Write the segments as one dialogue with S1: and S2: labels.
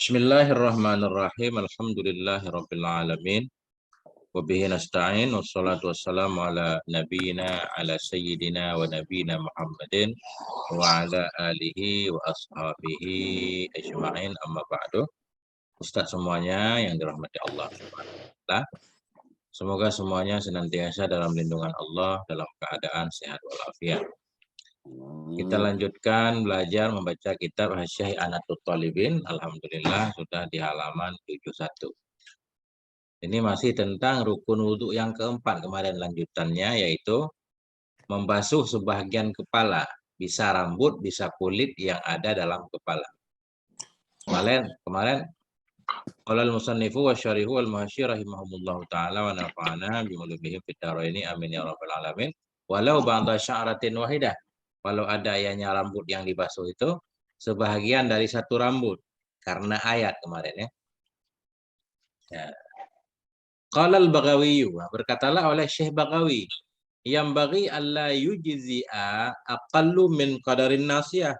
S1: Bismillahirrahmanirrahim. Alhamdulillahirabbil alamin. Wa bihi nasta'in wassalatu wassalamu ala nabiyyina ala sayyidina wa nabiyina Muhammadin wa ala alihi wa ashabihi ajma'in, amma ba'du. Ustaz semuanya yang dirahmati Allah Subhanahu wa taala. Semoga semuanya senantiasa dalam lindungan Allah, dalam keadaan sehat walafiat. Kita lanjutkan belajar membaca kitab Hasyiah Anatul Talibin. Alhamdulillah sudah di halaman 71. Ini masih tentang rukun wudhu yang keempat kemarin lanjutannya, yaitu membasuh sebahagian kepala, bisa rambut, bisa kulit yang ada dalam kepala. Kemarin qala al-musannifu wa syarihu al-muhasyir rahimahumullahu taala wa nafa'ana bi ulumihim fid dharaini amin ya rabbal alamin. Walau ba'da sya'ratin wahidah, kalau ada ianya rambut yang dibasuh itu sebahagian dari satu rambut karena ayat kemarin ya. Qala al-Baghawi, berkatalah oleh Syekh Baghawi, yang bagi alla yujzi'a aqallu min qadarin nasiyah.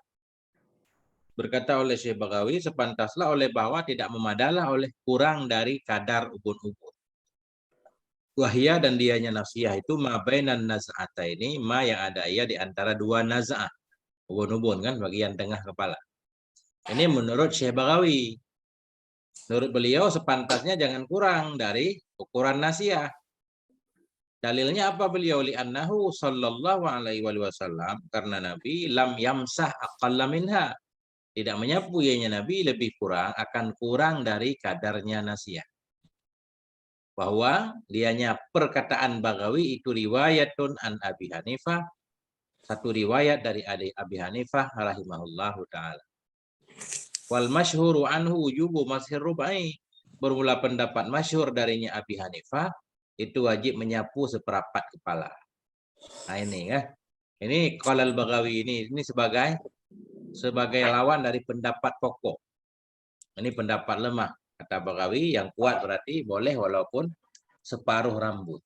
S1: Berkata oleh Syekh Baghawi, sepantaslah oleh bahwa tidak memadalah oleh kurang dari kadar ubun-ubun. Wahya dan dianya nasiyah itu ma bainan naz'ata ini, ma yang ada ia di antara dua naz'ah. Ubun-ubun kan bagian tengah kepala. Ini menurut Syekh Baghawi. Menurut beliau sepantasnya jangan kurang dari ukuran nasiyah. Dalilnya apa beliau? Li'annahu sallallahu alaihi wasallam, karena Nabi lam yamsah aqalla minha. Tidak menyapu ianya Nabi lebih kurang, akan kurang dari kadarnya nasiyah. Bahwa dianya perkataan Baghawi itu riwayatun an Abi Hanifah, satu riwayat dari Abi Hanifah rahimahullahu taala. Wal masyhuru anhu wujubu mashir rubai. Bermula pendapat masyhur darinya Abi Hanifah itu wajib menyapu seperapat kepala. Nah ini ya. Ini qala al-Baghawi ini sebagai lawan dari pendapat pokok. Ini pendapat lemah kata Baghawi, yang kuat berarti boleh walaupun separuh rambut.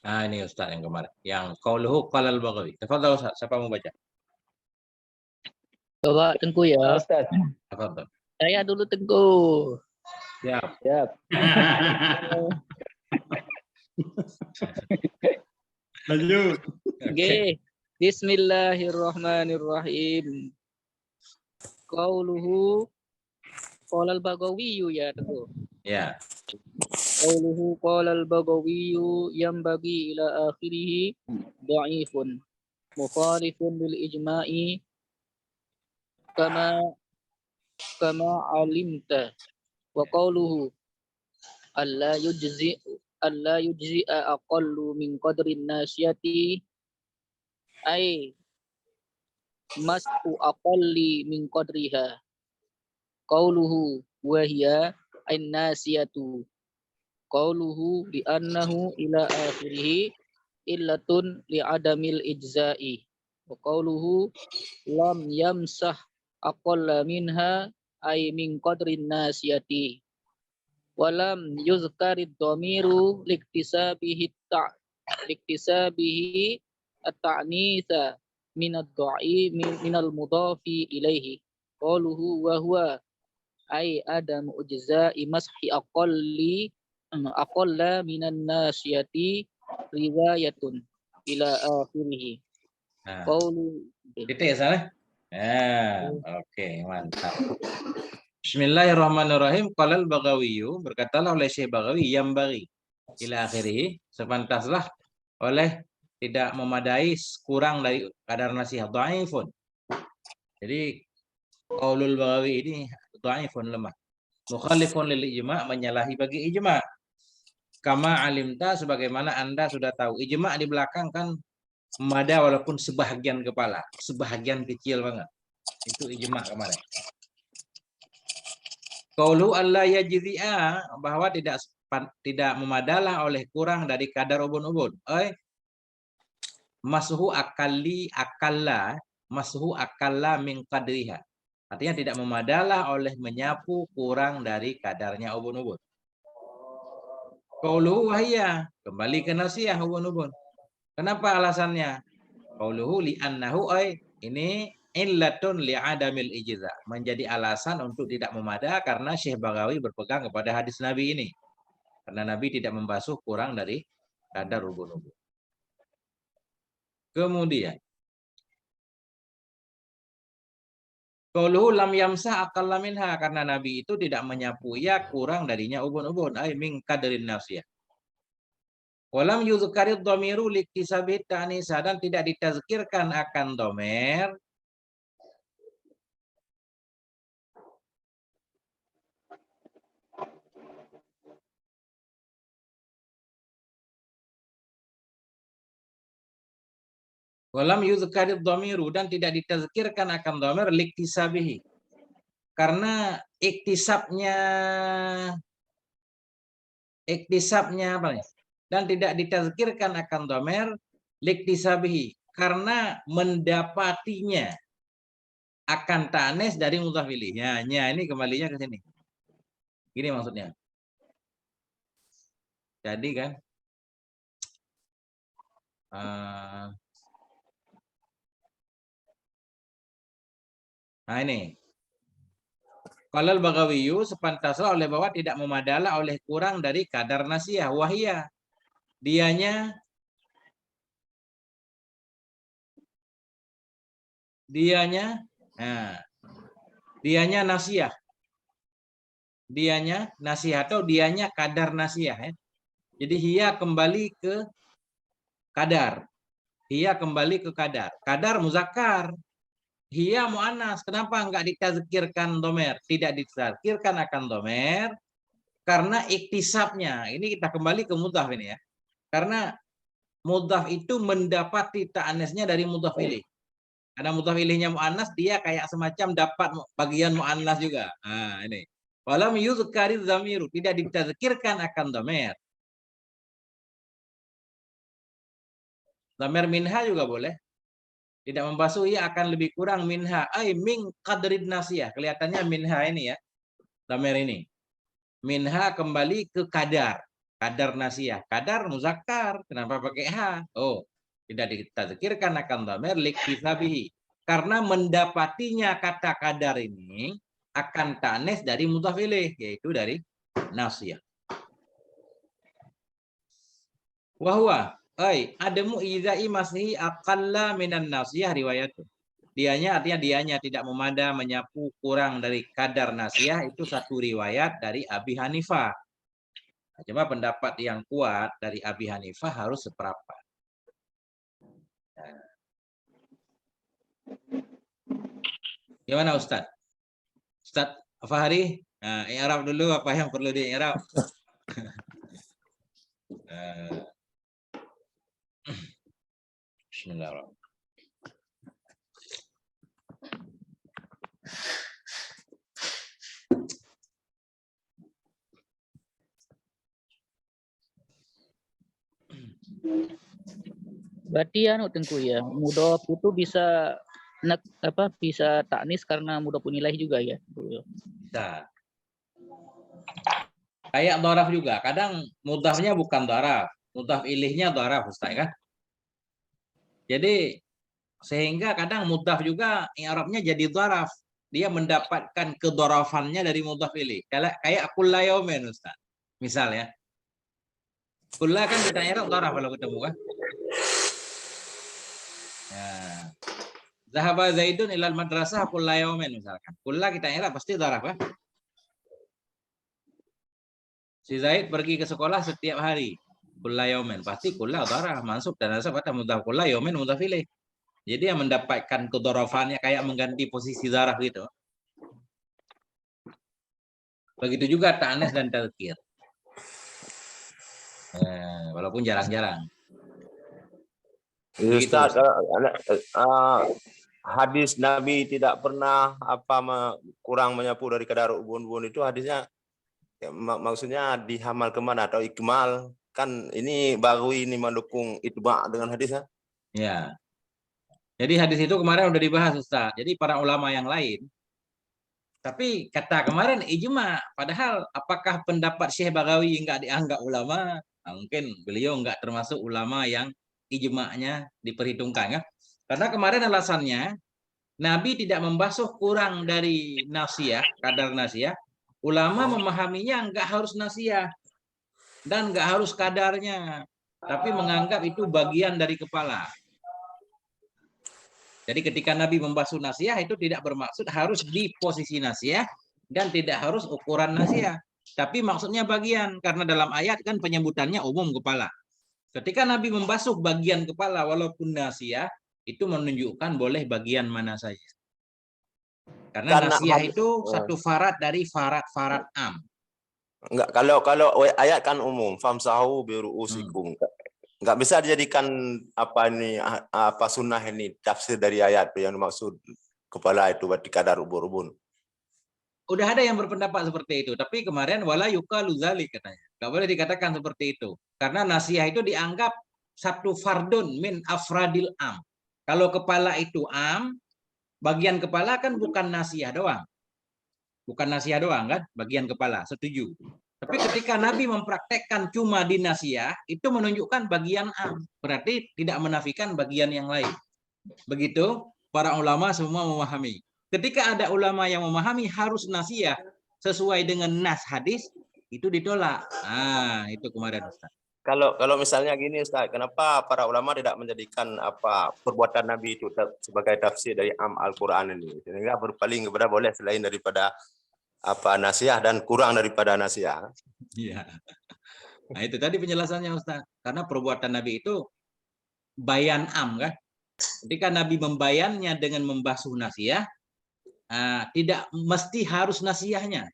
S1: Nah ini Ustaz yang kemarin, yang qauluhu qala al-Baghawi. Tafadhal Ustaz, siapa mau baca?
S2: Coba Tengku ya.
S3: Ustaz.
S1: Tafadhal.
S2: Saya dulu Tengku.
S1: Siap.
S3: Siap.
S1: Lanjut.
S2: Oke. Bismillahirrahmanirrahim. Qauluhu qala al-Baghawi ya Tengku.
S1: Ya.
S2: Qauluhu qala al-Baghawi yanbaghi ila akhirih dha'ifun mukhalifun bil ijma'i kama alimta, wa qawluhu alla yujzi'a aqallu min qadrin nasiyati ay mas'u aqalli min qadriha, qawluhu wa hiya an-nasiyatu, qawluhu bi annahu ila akhirih illatun li adamil ijza'i, wa qawluhu lam yamsah aqalla minha ay min qadrin nasiyati, walam yuzkarid dhamiru liktisabihi at-ta'nitsa min ad-dha'i min al-mudhafi ilaihi, qaluhu wa huwa ay adam ujza'i mashi aqalla minan nasiyati riwayatun ila akhirih. Qaulu
S1: Titik ya salah? Oke, mantap. Bismillahirrahmanirrahim. Qala al-Baghawi, berkatalah oleh Syekh Baghawi, yang bagi ila akhirih, sepantaslah oleh tidak memadai kurang dari kadar nasihat, dhaifun. Jadi qaulul Baghawi ini dhaifun, lemah. Mukhalifun lil ijma', menyalahi bagi ijma'. Kama alimta, sebagaimana Anda sudah tahu. Ijma' di belakang kan memada walaupun sebahagian kepala, sebahagian kecil banget. Itu ijma' kemarin. Qaulu alla yajzi'a, bahwa tidak memadalah oleh kurang dari kadar ubun-ubun. Mashu akalla min qadriha. Artinya tidak memadalah oleh menyapu kurang dari kadarnya ubun-ubun. Qaulu wahya, kembali ke nasiyah ubun-ubun. Kenapa alasannya? Qauluhu li'annahu ini illatun li'adamil ijza. Menjadi alasan untuk tidak memada karena Syekh Baghawi berpegang kepada hadis Nabi ini. Karena Nabi tidak membasuh kurang dari kadar ubun-ubun. Kemudian qauluhu lam yamsah aqalla minha, karena Nabi itu tidak menyapu ia kurang darinya ubun-ubun, ay min qadrin nafsiyah. Walam yuzkarid dhamiru liktisabit ta'nisa, dan tidak ditazkirkan akan domer walam yuzkarid dhamiru, dan tidak ditazkirkan akan domer liktisabihi, karena iktisabnya apa ya? Dan tidak ditazkirkan akan domer liktisabihi, karena mendapatinya akan ta'nis dari mudhaf ilaih. Nya ini kembalinya ke sini. Gini maksudnya. Jadi kan nah ini. Qalal Baghawiyu, sepantasnya oleh bahwa tidak memadalah oleh kurang dari kadar nasiyah. Wahia, dianya nasiyah. Dianya nasiyah atau dianya kadar nasiyah. Ya. Jadi hia kembali ke kadar. Hia kembali ke kadar. Kadar muzakkar. Hia mu'annas. Kenapa enggak ditazkirkan domer? Tidak ditazkirkan akan domer karena iktisabnya. Ini kita kembali ke mudhaf ini ya. Karena mudhaf itu mendapati ta'anisnya dari mudhaf ilaih. Karena mudhaf ilaihnya mu'annas, dia kayak semacam dapat bagian mu'annas juga. Nah, ini. Walam yuzkariz zamiru, tidak ditazkirkan akan domer. Domer minha juga boleh. Tidak membasuh, ia akan lebih kurang minha. Ay min qadrid nasiyah. Kelihatannya minha ini ya. Domer ini. Minha kembali ke kadar. Kadar nasiyah. Kadar muzakkar. Kenapa pakai ha? Oh, tidak ditazkirkan akan domer liktisabihi. Karena mendapatinya kata kadar ini akan ta'nis dari mudhaf ilaih, yaitu dari nasiyah. Wahwa adamu izai masih aqalla minan nasiyah riwayat. Dianya artinya dianya tidak memada menyapu kurang dari kadar nasiyah, itu satu riwayat dari Abi Hanifah. Nah, coba pendapat yang kuat dari Abi Hanifah harus seperempat. Nah. Gimana Ustadz? Ustadz Fahri, nah, i'rab dulu apa yang perlu di-i'rab. Bismillahirrahmanirrahim.
S2: Berarti anu Tengku ya, mudhof itu bisa bisa taknis karena mudhof nilai juga ya.
S1: Nah. Kayak dhoraf juga, kadang mudhafnya bukan dhoraf, mudhaf ilihnya dhoraf Ustaz kan. Jadi sehingga kadang mudhaf juga i'rabnya jadi dhoraf. Dia mendapatkan kedharafannya dari mudhaf ilih. Kayak kulla yaumin Ustaz. Misal ya. Kulla kan kita i'rab dhoraf kalau ketemu kan. Ya. Zahaba Zaidun ilal madrasah kulla yaumin misalkan. Kulla kita i'rab pasti dhoraf kan. Si Zaid pergi ke sekolah setiap hari. Kulla yaumin, pasti kulla dharaf masuk dan nasab kata mudhaf kulla yaumin mudhaf ilaih. Jadi yang mendapatkan kedharafannya kayak mengganti posisi dharaf gitu. Begitu juga ta'anis dan tadzkir. Walaupun jarang-jarang.
S3: Ustaz, hadis Nabi tidak pernah kurang menyapu dari kadar ubun-ubun itu hadisnya ya, maksudnya dihamal kemana atau ikmal, kan ini baru ini mendukung itba dengan hadisnya.
S1: Ya. Jadi hadis itu kemarin udah dibahas Ustaz. Jadi para ulama yang lain, tapi kata kemarin ijma, padahal apakah pendapat Syekh Baghawi enggak dianggap ulama? Nah, mungkin beliau enggak termasuk ulama yang ijma'nya diperhitungkan ya. Karena kemarin alasannya Nabi tidak membasuh kurang dari nasiyah, kadar nasiyah. Ulama memahaminya nggak harus nasiyah dan nggak harus kadarnya, tapi menganggap itu bagian dari kepala. Jadi ketika Nabi membasuh nasiyah itu tidak bermaksud harus di posisi nasiyah dan tidak harus ukuran nasiyah. Tapi maksudnya bagian, karena dalam ayat kan penyebutannya umum kepala. Ketika Nabi membasuh bagian kepala walaupun nasiyah, itu menunjukkan boleh bagian mana saja. Karena nasiyah itu satu farat dari farat-farat am.
S3: Enggak, kalau ayat kan umum, famsahu biruusikum. Enggak bisa dijadikan apa sunnah ini tafsir dari ayat yang dimaksud kepala itu berarti kadar ubun-ubun.
S1: Udah ada yang berpendapat seperti itu, tapi kemarin wala yuqalu dzalik katanya. Enggak boleh dikatakan seperti itu. Karena nasiyah itu dianggap satu fardun min afradil am. Kalau kepala itu am, bagian kepala kan bukan nasiyah doang. Bukan nasiyah doang kan, bagian kepala, setuju. Tapi ketika Nabi mempraktekkan cuma di nasiyah, itu menunjukkan bagian am. Berarti tidak menafikan bagian yang lain. Begitu para ulama semua memahami. Ketika ada ulama yang memahami harus nasiyah sesuai dengan nas hadis, itu ditolak. Nah, itu kemarin Ustaz.
S3: Kalau misalnya gini Ustaz, kenapa para ulama tidak menjadikan perbuatan Nabi itu sebagai tafsir dari Al-Qur'an ini? Sehingga berpaling kepada boleh selain daripada nasiyah dan kurang daripada nasiyah.
S1: Iya. Nah, itu tadi penjelasannya Ustaz. Karena perbuatan Nabi itu bayan am kan? Ketika Nabi membayannya dengan membasuh nasiyah, tidak mesti harus nasiyahnya.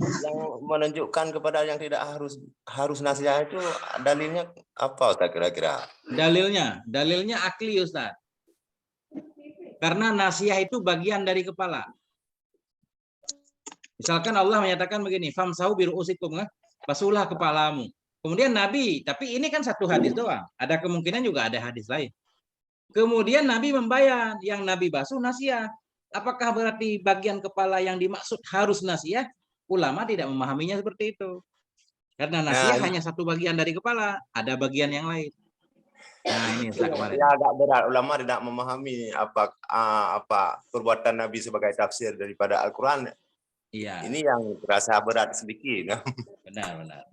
S3: Yang menunjukkan kepada yang tidak harus nasiyah itu dalilnya apa Ustaz kira-kira?
S1: Dalilnya akli Ustaz. Karena nasiyah itu bagian dari kepala. Misalkan Allah menyatakan begini, famsahu biruusikum kan? Basuhlah kepalamu. Kemudian Nabi, tapi ini kan satu hadis doang. Ada kemungkinan juga ada hadis lain. Kemudian Nabi membayan, yang Nabi basuh nasiyah. Apakah berarti bagian kepala yang dimaksud harus nasiyah? Ulama tidak memahaminya seperti itu. Karena nasiyah hanya satu bagian dari kepala, ada bagian yang lain. Nah, ini Ustaz kemarin.
S3: Ya agak berat, ulama tidak memahami apa perbuatan Nabi sebagai tafsir daripada Al-Qur'an.
S1: Iya.
S3: Ini yang terasa berat sedikit.
S1: Benar.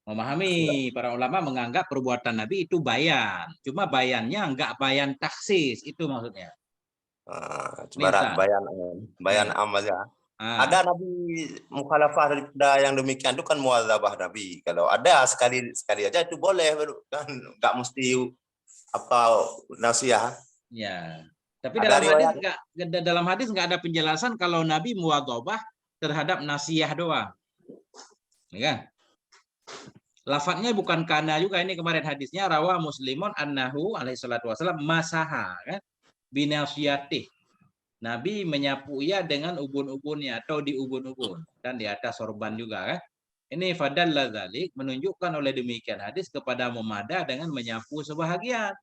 S1: Memahami, para ulama menganggap perbuatan Nabi itu bayan. Cuma bayannya enggak bayan taksis, itu maksudnya.
S3: Barat bayan am aja. Ada Nabi mukhalafah daripada yang demikian itu kan muadzabah Nabi. Kalau ada sekali aja itu boleh kan, enggak mesti nasiyah.
S1: Ya. Tapi
S3: Ada
S1: dalam hadis enggak ada penjelasan kalau Nabi muadzabah terhadap nasiyah doang. Ya kan? Lafadznya bukan kana juga, ini kemarin hadisnya rawa Muslimun annahu alaihi salatu wasallam masaha kan binasiyatih. Nabi menyapu ia dengan ubun-ubunnya atau di ubun-ubun dan di atas sorban juga kan. Ini fadalla dzalik menunjukkan oleh demikian hadis kepada memada dengan menyapu sebahagian.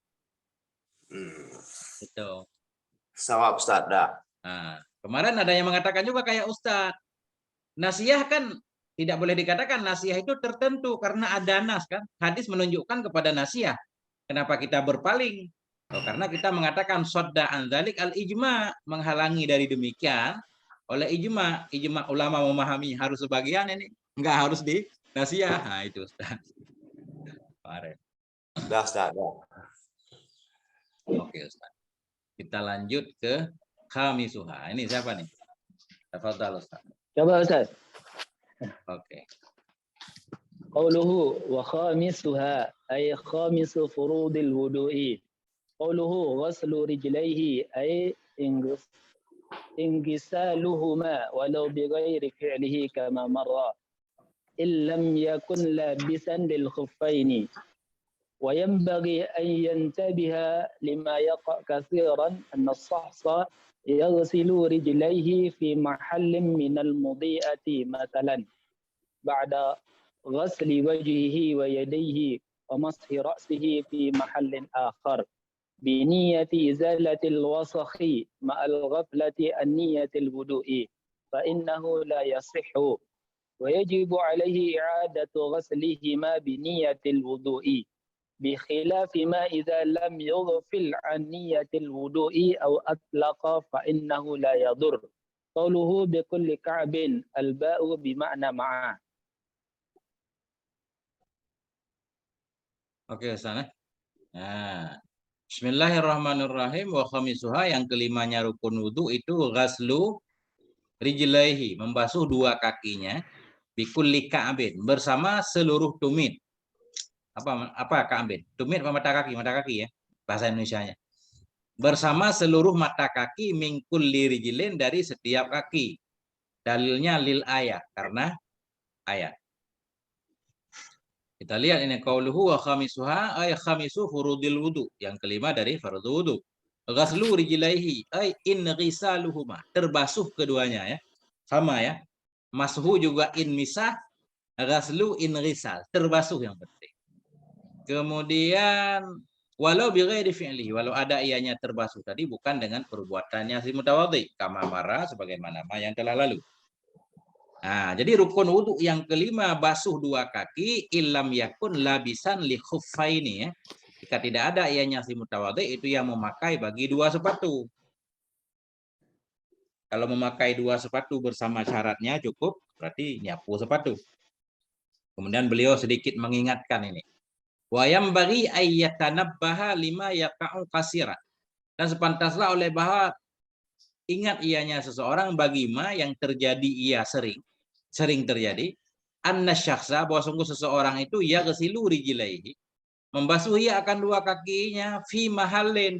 S1: Itu.
S3: Sawab Ustaz dah.
S1: Nah, kemarin ada yang mengatakan juga kayak Ustaz. Nasiyah kan tidak boleh dikatakan nasiyah itu tertentu karena ada nas kan. Hadis menunjukkan kepada nasiyah. Kenapa kita berpaling? Karena kita mengatakan sodda an dzalik al-ijma, menghalangi dari demikian oleh ijma. Ijma ulama memahami harus sebagian, ini enggak harus di nasiyah. Nah, itu Ustaz.
S3: Dah Ustaz.
S1: Oke Ustaz. Kita lanjut ke khamisuha. Ini siapa nih? Tafadhal Ustaz.
S2: Coba Ustaz.
S1: Oke.
S2: Qauluhu wa khamisuha ay khamisu furudil wudu'i. Qauluhu ghaslu rijlaihi ay ingisaluhuma walau bighairi fi'lihi kama marra illam yakun labisan lil khuffaini. وينبغي أن ينتبه لما يقع كثيرا أن الشخص يغسل رجليه في محل من المضيئة مثلا بعد غسل وجهه ويديه ومسح رأسه في محل آخر بنية إزالة الوسخ مع الغفلة عن نية الوضوء فإنه لا يصح ويجب عليه إعادة غسلهما بنية الوضوء بخلاف ما إذا لم يغفل عن نية الوضوء أو أطلق فإنه لا يضر. قوله بكل كعب الباء بمعنى معه.
S1: Oke, Ustaz. Nah, Bismillahirrahmanirrahim. Wa khamisuha, yang kelimanya rukun wudu itu ghaslu rijlaihi, membasuh dua kakinya, bikulli ka'bin, bersama seluruh tumit. Apa ka'bin? Tumit apa mata kaki? Mata kaki ya, bahasa Indonesianya. Bersama seluruh mata kaki, mingkulli rijlin, dari setiap kaki. Dalilnya lil ayat, karena ayat. Kita lihat ini, qauluhu wa khamisuha ay khamisu furudil wudu, yang kelima dari fardhu wudu. Ghaslu rijlaihi ay in ghisaluhuma, terbasuh keduanya ya. Sama ya. Mashu juga in misah, ghaslu in ghisal, terbasuh yang penting. Kemudian walau bi ghairi fi'lihi, walau ada ianya terbasuh tadi bukan dengan perbuatannya si mutawadhi, kama marra, sebagaimana yang telah lalu. Nah, jadi rukun wudu yang kelima basuh dua kaki, ilam yakun labisan li khuffaini ya. Jika tidak ada ianya si mutawadhi, itu yang memakai bagi dua sepatu. Kalau memakai dua sepatu bersama syaratnya cukup, berarti nyapu sepatu. Kemudian beliau sedikit mengingatkan ini. Wa yambaghi ayyatanabbaha lima yaqa'u qasiran. Dan sepantaslah oleh bahwa ingat ianya seseorang bagi ma yang terjadi ia sering terjadi, anna syakhsa, bahwa sungguh seseorang itu ya ghasilu rijlaihi, membasuh ia akan dua kakinya, fi mahallin,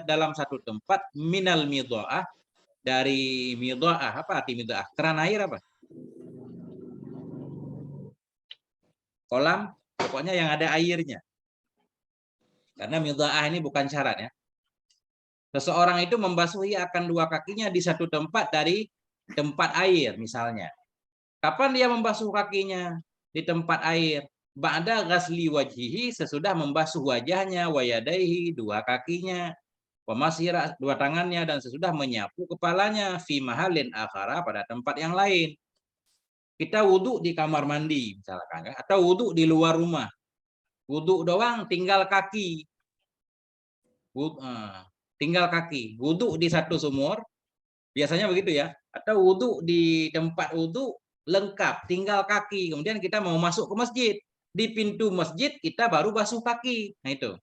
S1: dalam satu tempat, minal midha'ah, dari midha'ah. Apa arti midha'ah? Keran air apa? Kolam, pokoknya yang ada airnya. Karena midha'ah ini bukan syarat ya. Seseorang itu membasuh ia akan dua kakinya di satu tempat dari tempat air misalnya. Kapan dia membasuh kakinya di tempat air? Ba'da ghasli wajhihi, sesudah membasuh wajahnya, wa yadaihi, dua kakinya, wa masira, dua tangannya, dan sesudah menyapu kepalanya, fi mahalin akhara, pada tempat yang lain. Kita wudhu di kamar mandi misalkan, atau wudhu di luar rumah. Wudhu doang tinggal kaki. Tinggal kaki. Wudhu di satu sumur, biasanya begitu ya. Atau wudhu di tempat wudhu lengkap, tinggal kaki. Kemudian kita mau masuk ke masjid. Di pintu masjid kita baru basuh kaki. Nah itu.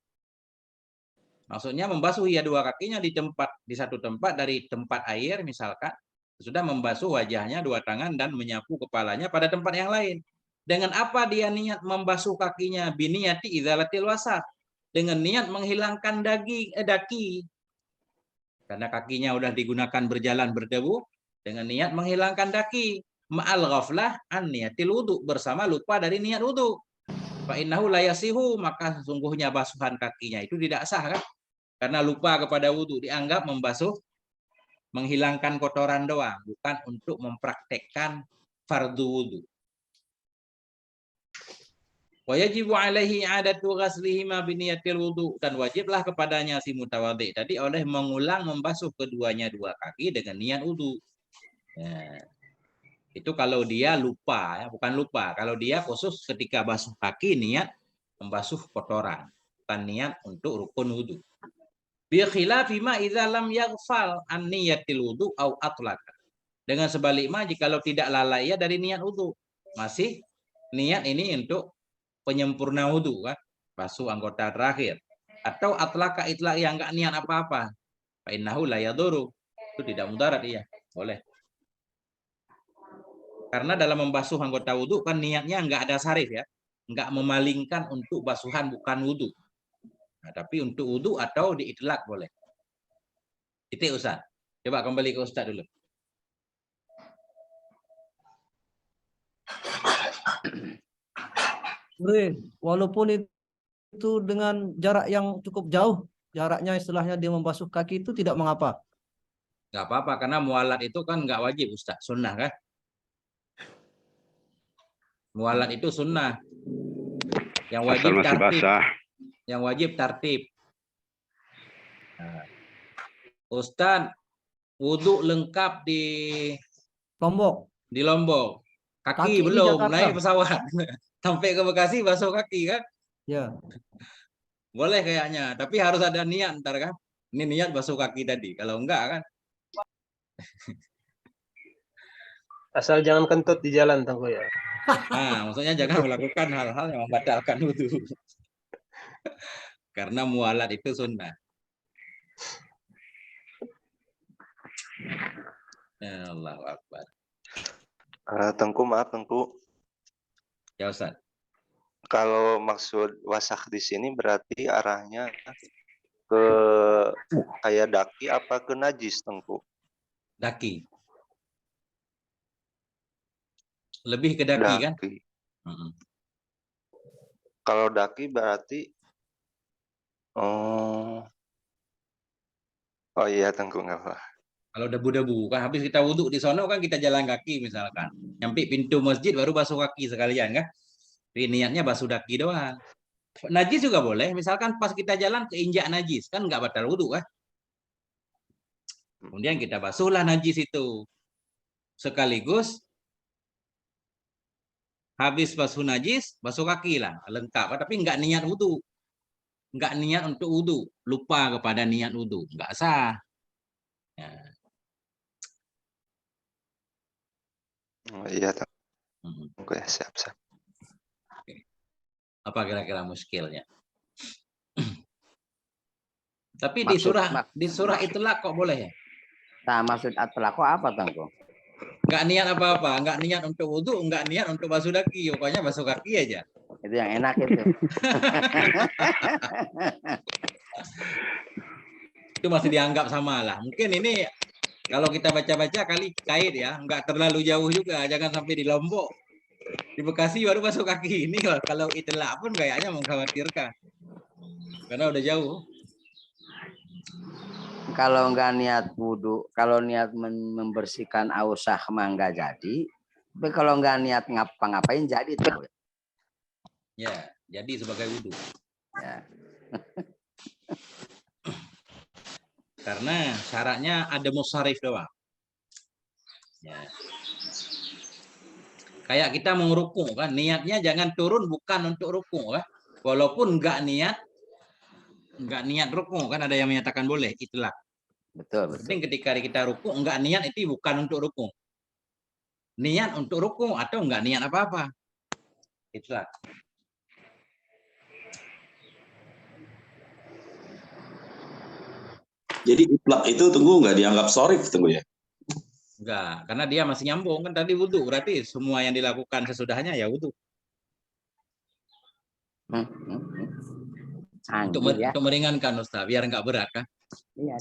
S1: Maksudnya membasuh ya dua kakinya di satu tempat dari tempat air misalkan. Sudah membasuh wajahnya, dua tangan, dan menyapu kepalanya pada tempat yang lain. Dengan apa dia niat membasuh kakinya? Biniyati idzalatil wasaq. Dengan niat menghilangkan daki. Karena kakinya udah digunakan berjalan berdebu. Dengan niat menghilangkan daki. Ma'al ghaflah an niyatil wudu, bersama lupa dari niat wudu. Fa innahu la yasihu, maka sesungguhnya basuhan kakinya itu tidak sah kan? Karena lupa kepada wudu, dianggap membasuh, menghilangkan kotoran doang, bukan untuk mempraktekkan fardu wudu. Wa yajibu alaihi i'adatu ghaslihima bi niyatil wudu, dan wajiblah kepadanya si mutawadhi tadi oleh mengulang membasuh keduanya dua kaki dengan niat wudu. Ya. Itu kalau dia lupa ya, bukan lupa. Kalau dia khusus ketika basuh kaki niat membasuh kotoran, bukan niat untuk rukun wudu. Bi khilafi ma idza lam yaghfal an niyatil wudu au atlaka. Dengan sebaliknya jikalau tidak lalai ya dari niat wudu, masih niat ini untuk penyempurna wudu kan, basuh anggota terakhir, atau atlaka itlaq yang enggak niat apa-apa. Fa innahu la yaduru. Itu tidak mudarat ya, boleh. Karena dalam membasuh anggota wudhu kan niatnya nggak ada sarif ya, nggak memalingkan untuk basuhan bukan wudhu. Nah, tapi untuk wudhu atau diitlak boleh. Titik Ustaz. Coba kembali ke Ustaz dulu.
S4: Walaupun itu dengan jarak yang cukup jauh, jaraknya istilahnya dia membasuh kaki itu tidak mengapa.
S1: Nggak apa-apa, karena mualat itu kan nggak wajib Ustaz, sunnah kan? Mualat itu sunnah. Yang wajib tartib. Yang wajib tartib. Nah, Ustaz, wudhu lengkap di
S4: Lombok.
S1: Di Lombok. Kaki belum, naik pesawat. Sampai ke Bekasi basuh kaki kan?
S4: Ya.
S1: Boleh kayaknya, tapi harus ada niat ntar kan. Ini niat basuh kaki tadi. Kalau enggak kan,
S5: Asal jangan kentut di jalan, Tengku ya.
S1: nah maksudnya jangan melakukan hal-hal yang membatalkan wudhu. Karena mualat itu sunnah. Ya Allahu Akbar.
S6: Tengku, maaf Tengku.
S1: Ya Ustaz.
S6: Kalau maksud wasak di sini berarti arahnya ke kayak daki apa ke najis, Tengku?
S1: Daki. Lebih ke daki kan?
S6: Daki.
S1: Mm-mm.
S6: Kalau daki berarti oh iya Tengku, nggak apa.
S1: Kalau debu-debu kan habis kita wudhu di sono kan kita jalan kaki misalkan. Nyampe pintu masjid baru basuh kaki sekalian kan. Tapi niatnya basuh daki doang. Najis juga boleh. Misalkan pas kita jalan keinjak najis kan nggak batal wudhu kan. Kemudian kita basuhlah najis itu. Sekaligus habis basuh najis, basuh kaki lah. Lengkap. Tapi nggak niat wudhu. Nggak niat untuk wudhu. Lupa kepada niat wudhu. Nggak sah. Ya.
S6: Oh, iya
S1: Mm-mm.
S6: Tengku ya, siap.
S1: Apa kira-kira muskilnya? Tapi di surah itulah kok boleh ya?
S7: Nah, maksud atlaqo apa, Tengku?
S1: Nggak niat apa-apa, nggak niat untuk wudhu, nggak niat untuk basuh kaki, pokoknya basuh kaki aja.
S7: Itu yang enak itu.
S1: Itu masih dianggap sama lah. Mungkin ini kalau kita baca-baca kali kait ya, nggak terlalu jauh juga, jangan sampai di Lombok. Di Bekasi baru basuh kaki. Ini kalau itulah pun kayaknya mengkhawatirkan. Karena udah jauh.
S7: Kalau nggak niat wudhu, kalau niat membersihkan ausah mah nggak jadi. Tapi kalau nggak niat ngapa-ngapain jadi tuh.
S1: Ya, jadi sebagai wudhu.
S7: Ya.
S1: Karena syaratnya ada musharif doang. Ya. Kayak kita mau rukuk kan, niatnya jangan turun bukan untuk rukuk kan. Walaupun nggak niat rukuk kan ada yang menyatakan boleh, itulah.
S7: Betul.
S1: Penting ketika kita rukuk nggak niat itu bukan untuk rukuk. Niat untuk rukuk atau nggak niat apa-apa. Itulah.
S8: Jadi itlak itu Tengku nggak dianggap sorif Tengku ya?
S1: Enggak, karena dia masih nyambung kan tadi wudhu, berarti semua yang dilakukan sesudahnya ya wudhu. Untuk meringankan Ustaz, biar nggak berat kan.
S7: Iya.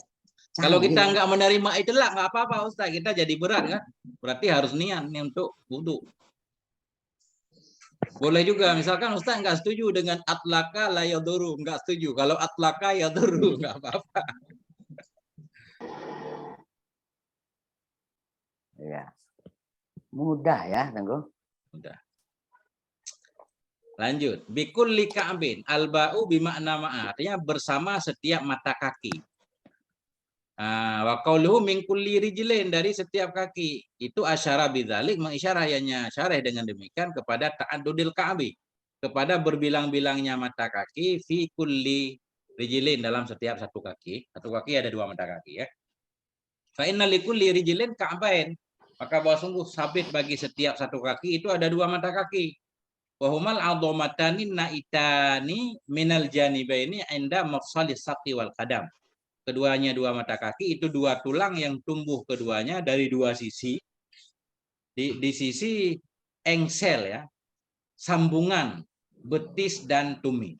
S1: Kalau kita nggak menerima itulah nggak apa-apa Ustaz, kita jadi berat kan. Berarti harus niat nih untuk wudhu. Boleh juga, misalkan Ustaz nggak setuju dengan atlaka la yaduru, nggak setuju. Kalau atlaka yaduru nggak apa-apa.
S7: Ya. Mudah ya, Tengku.
S1: Mudah. Lanjut. Bikulli ka'bin alba'u bimakna ma'a. Artinya bersama setiap mata kaki. Wa qauluhu min kulli rijlain, dari setiap kaki. Itu asyara bidzalik, mengisyarahnya syarah dengan demikian kepada ta'addudil ka'bi, kepada berbilang-bilangnya mata kaki fi kulli rijlain, dalam setiap satu kaki. Satu kaki ada dua mata kaki ya. Fa inna likulli rijlain ka'bain. Maka bahwa sungguh sabit bagi setiap satu kaki itu ada dua mata kaki. Wahumal adhomatani naitani minal janibaini inda mafsalis saqi wal qadam. Keduanya dua mata kaki itu dua tulang yang tumbuh keduanya dari dua sisi. Di sisi engsel ya, sambungan betis dan tumit.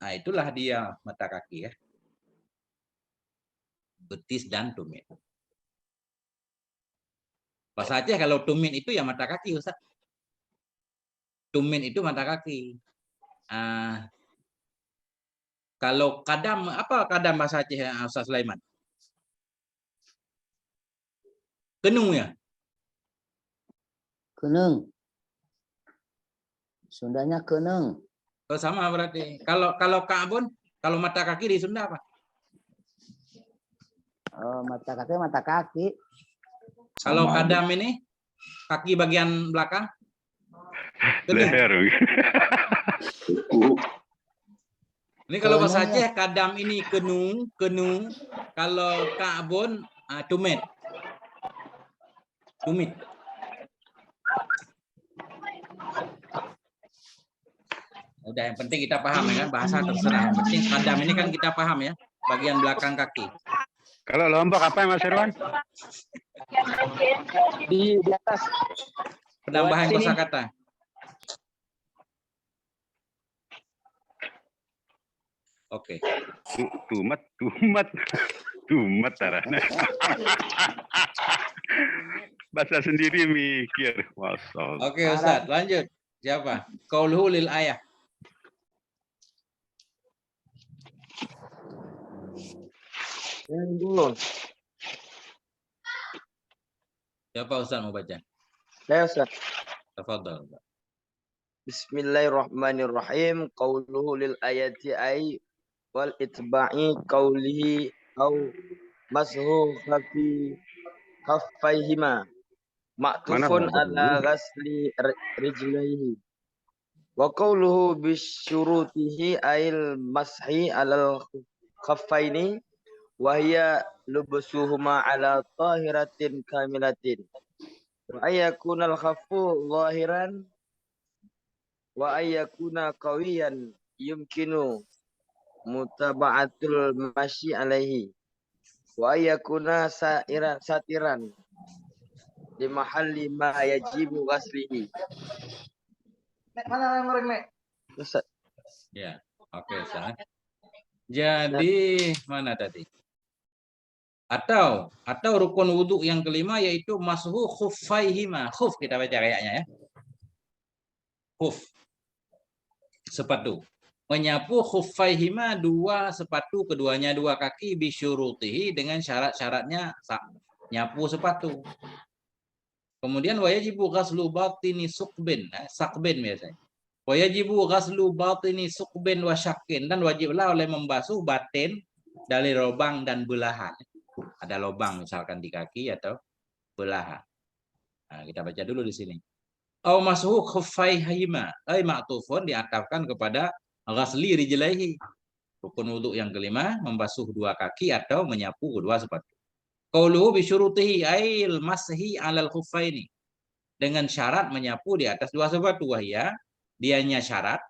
S1: Nah, itulah dia mata kaki ya. Betis dan tumit. Pas Aceh kalau tumit itu ya mata kaki Ustaz. Tumit itu mata kaki. Kalau kadam, apa kadam bahasa Aceh Ustaz Sulaiman? Kenung ya?
S7: Keneng. Sundanya keneng.
S1: Oh, sama berarti. Kalau Ka'bun, kalau mata kaki di Sunda apa?
S7: Oh, mata kaki.
S1: Kalau kadam ini kaki bagian belakang?
S9: Leher.
S1: Ini kalau bahasa Aceh kadam ini kenung. Kalau ka'bun tumit. Udah, yang penting kita paham ya kan, bahasa terserah. Yang penting kadam ini kan kita paham ya, bagian belakang kaki.
S9: Kalau lombok apa Mas Irwan?
S2: Di atas.
S1: Penambahan
S2: Lewat sini.
S1: kosakata. Oke.
S9: Tumat tarana. Bahasa sendiri mikir. Masya.
S1: Oke, Ustaz, lanjut. Siapa? Qauluhu lil ayah. Siapa Ustaz mau baca?
S10: Saya Ustaz.
S1: Tafadhal.
S10: Bismillahirrahmanirrahim. Qauluhu lil ayati ay wal itba'i qaulihi au mashu khaffayhima ma'tufun ala ghasli rijlaihi wa qauluhu bisyurutihi ayil mashi alal khaffaini wa hiya lubsuhuma ala tahiratin kamilatin wa ayakunal khaffu zahiran wa ayakuna qawiyan yumkinu mutaba'atul masyi alaihi wa ayakuna satiran di mahalli ma yajibu ghaslihi. Mana yang ngoreng, Nek? Ustaz.
S1: Ya, oke, Ustaz. Jadi mana tadi? Atau rukun wudhu yang kelima yaitu mashu khuffaihima. Khuf kita baca kayaknya ya. Khuf. Sepatu. Menyapu khuffaihima, dua sepatu, keduanya dua kaki, bisyurutihi, dengan syarat-syaratnya nyapu sepatu. Kemudian wajibu ghaslu batini suqbin, sakbin biasanya. Wajibu ghaslu batini suqbin wa syakkin, dan wajiblah oleh membasuh batin dari lubang dan belahan. Ada lubang misalkan di kaki atau belahan. Nah, kita baca dulu di sini. Au mashu khuffaihima, ay ma'tufun, diatafkan kepada ghasli rijlaihi. Rukun wudhu yang kelima, membasuh dua kaki atau menyapu kedua sepatu. Qauluhu bisyurutihi ail mashi alal khuffaini, dengan syarat menyapu di atas dua sepatu. Wahya, dianya syarat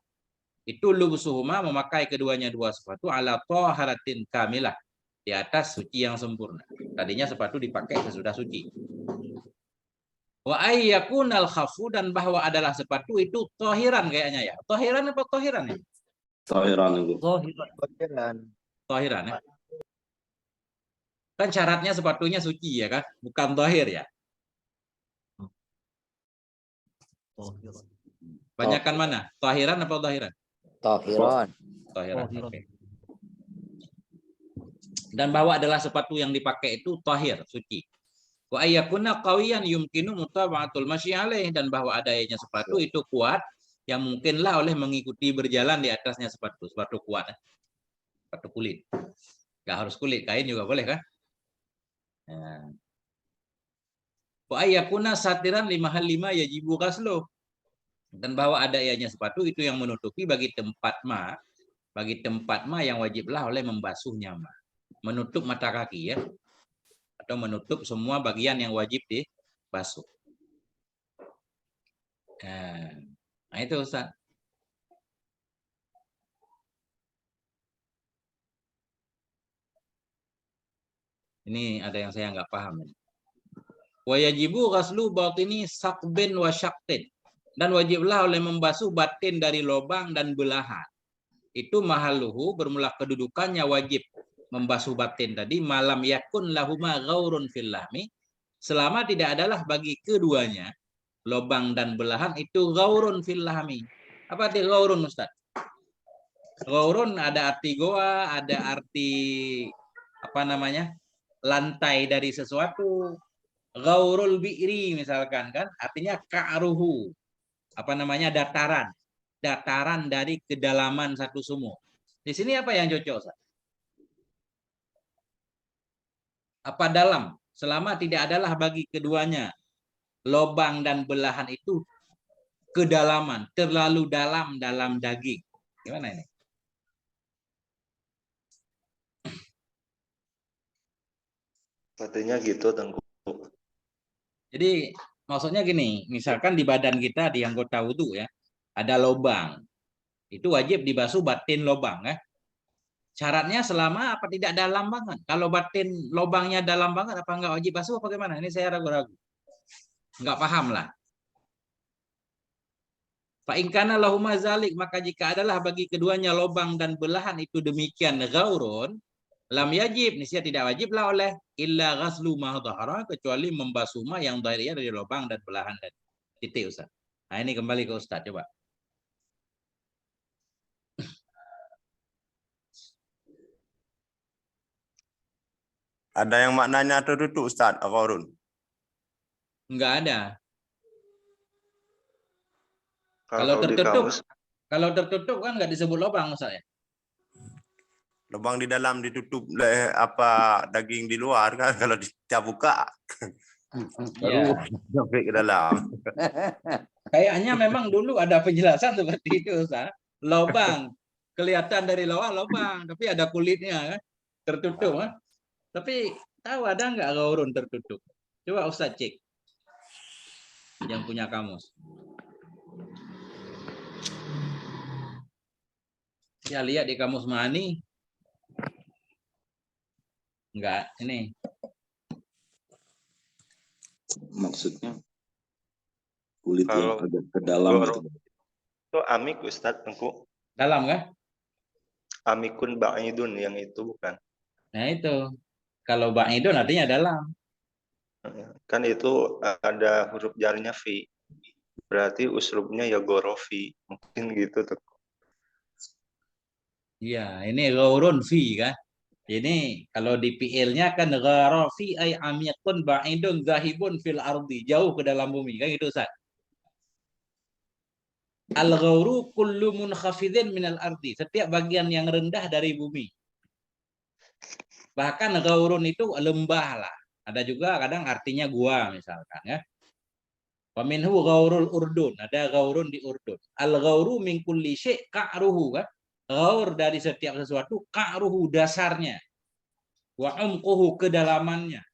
S1: itu lubsuhuma, memakai keduanya dua sepatu, ala taharatin kamilah, di atas suci yang sempurna. Tadinya sepatu dipakai sesudah suci. Wa ayyakunal khafu, dan bahwa adalah sepatu itu tahiran kayaknya ya. Tahiran apa tahiran ya?
S8: Tahiran itu.
S1: Tahiran ya. Kan syaratnya sepatunya suci ya kan, bukan tahir ya. Banyakan mana? Tahiran atau tahiran?
S7: Tahiran.
S1: Tahiran. Okay. Dan bahwa adalah sepatu yang dipakai itu tahir, suci. Wa ayyakuna qawiyan yumkinu mutaba'atul masyi alaih, dan bahwa adanya sepatu itu kuat, yang mungkinlah oleh mengikuti berjalan di atasnya sepatu kuat. Sepatu kulit. Enggak harus kulit, kain juga boleh kan? Wa ayyakuna satiran limahal lima yajibu ghaslu, dan bahwa adanya sepatu itu yang menutupi bagi tempat ma yang wajiblah oleh membasuhnya ma. Menutup mata kaki ya, atau menutup semua bagian yang wajib dibasuh. Nah itu Ustaz. Ini ada yang saya nggak paham. Wa yajibu ghaslu batini saqbin wa syaqtin, dan wajiblah oleh membasuh batin dari lubang dan belahan. Itu mahaluhu, bermula kedudukannya wajib membasuh batin tadi, malam yakun lahuma ghaurun fil lahmi, selama tidak adalah bagi keduanya, lubang dan belahan itu ghaurun fil lahmi. Apa arti ghaurun Ustaz? Ghaurun ada arti goa, ada arti apa namanya? Lantai dari sesuatu. Ghaurul bi'ri misalkan kan, artinya ka'ruhu. Apa namanya? Dataran. Dataran dari kedalaman satu sumur. Di sini apa yang cocok Ustaz? Apa dalam? Selama tidak adalah bagi keduanya lubang dan belahan itu kedalaman, terlalu dalam daging. Gimana ini?
S6: Katanya gitu Tengku.
S1: Jadi maksudnya gini, misalkan di badan kita di anggota wudhu ya, ada lubang. Itu wajib dibasuh batin lubang ya. Syaratnya selama apa tidak dalam banget. Kalau batin lubangnya dalam banget apa enggak wajib basuh apa gimana? Ini saya ragu-ragu. Enggak paham lah. Fa in kana lahuma zalik, maka jika adalah bagi keduanya lubang dan belahan itu demikian ghaurun, lam yajib, niscaya tidak wajib lah oleh illa ghaslu ma dhahara, kecuali membasuh ma yang dhahirnya dari lubang dan belahan dan titik Ustaz. Nah, ini kembali ke Ustaz coba.
S3: Ada yang maknanya tertutup Ustaz, ghaurun.
S1: Enggak ada.
S6: Kalau di kamus,
S1: kalau tertutup kan enggak disebut lubang Ustaz ya.
S3: Lubang di dalam ditutup oleh apa daging di luar kan, kalau kita buka baru sampai ke dalam.
S1: Kayaknya memang dulu ada penjelasan seperti itu Ustaz. Lubang kelihatan dari luar lubang, tapi ada kulitnya kan, tertutup kan. Tapi tahu ada enggak ghaurun tertutup? Coba Ustaz cek. Yang punya kamus. Saya lihat di kamus Mani. Enggak, ini.
S8: Maksudnya kulit
S6: Kalau
S8: yang agak ke dalam
S6: ghaurun
S8: gitu.
S6: itu amik Ustaz Tengku.
S1: Dalam kan?
S6: Amikun ba'idun yang itu bukan.
S1: Nah itu. Kalau ba'idun artinya dalam.
S6: Kan itu ada huruf jarnya fi. Berarti uslubnya ya gorofi. Mungkin gitu tuh.
S1: Iya, ini ghaurun fi kan. Ini kalau di PL-nya kan gharafi ay amiqun ba'idun zahibun fil ardi, jauh ke dalam bumi kan gitu Ustaz. Al-ghauru kullu munkhafidhin minal ardi, setiap bagian yang rendah dari bumi. Bahkan ghaurun itu lembah lah. Ada juga kadang artinya gua misalkan ya. Wa minhu ghaurul urdun, ada ghaurun di Urdun. Al-ghauru min kulli syai' ka'ruhu kan. Ghaur dari setiap sesuatu, ka'ruhu dasarnya. Wa umquhu kedalamannya.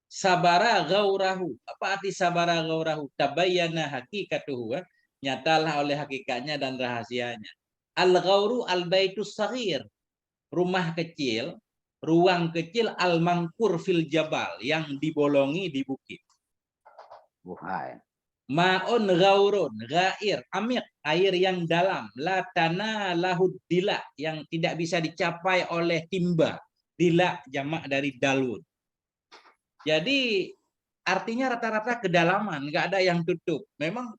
S1: Sabara ghaurahu. Apa arti sabara ghaurahu? Tabayyana hakikatuhu. Nyatalah oleh hakikatnya dan rahasianya. Al-ghauru al-baitus saghir. Rumah kecil, ruang kecil al-mangkur fil jabal, yang dibolongi di bukit. Ma'un ghaurun, ghair, amir, air yang dalam, la tanah lahud dila, yang tidak bisa dicapai oleh timba. Dila jamak dari dalun. Jadi artinya rata-rata kedalaman, nggak ada yang tutup. Memang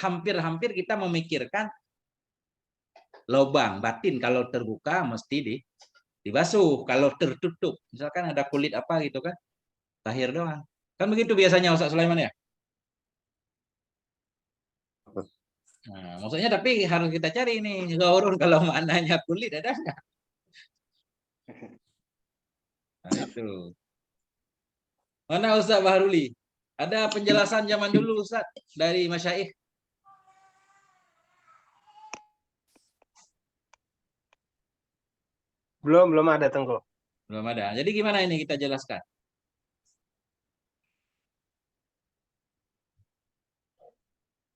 S1: hampir-hampir kita memikirkan lubang batin kalau terbuka mesti dibasuh, kalau tertutup misalkan ada kulit apa gitu kan, tahir doang. Kan begitu biasanya Ustaz Sulaiman ya? Nah, maksudnya tapi harus kita cari ini ghaurun kalau maknanya kulit ada enggak? Nah, itu. Mana Ustaz Bahruli? Ada penjelasan zaman dulu Ustaz dari masyaikh?
S5: Belum ada Tengku.
S1: Belum ada. Jadi gimana ini kita jelaskan?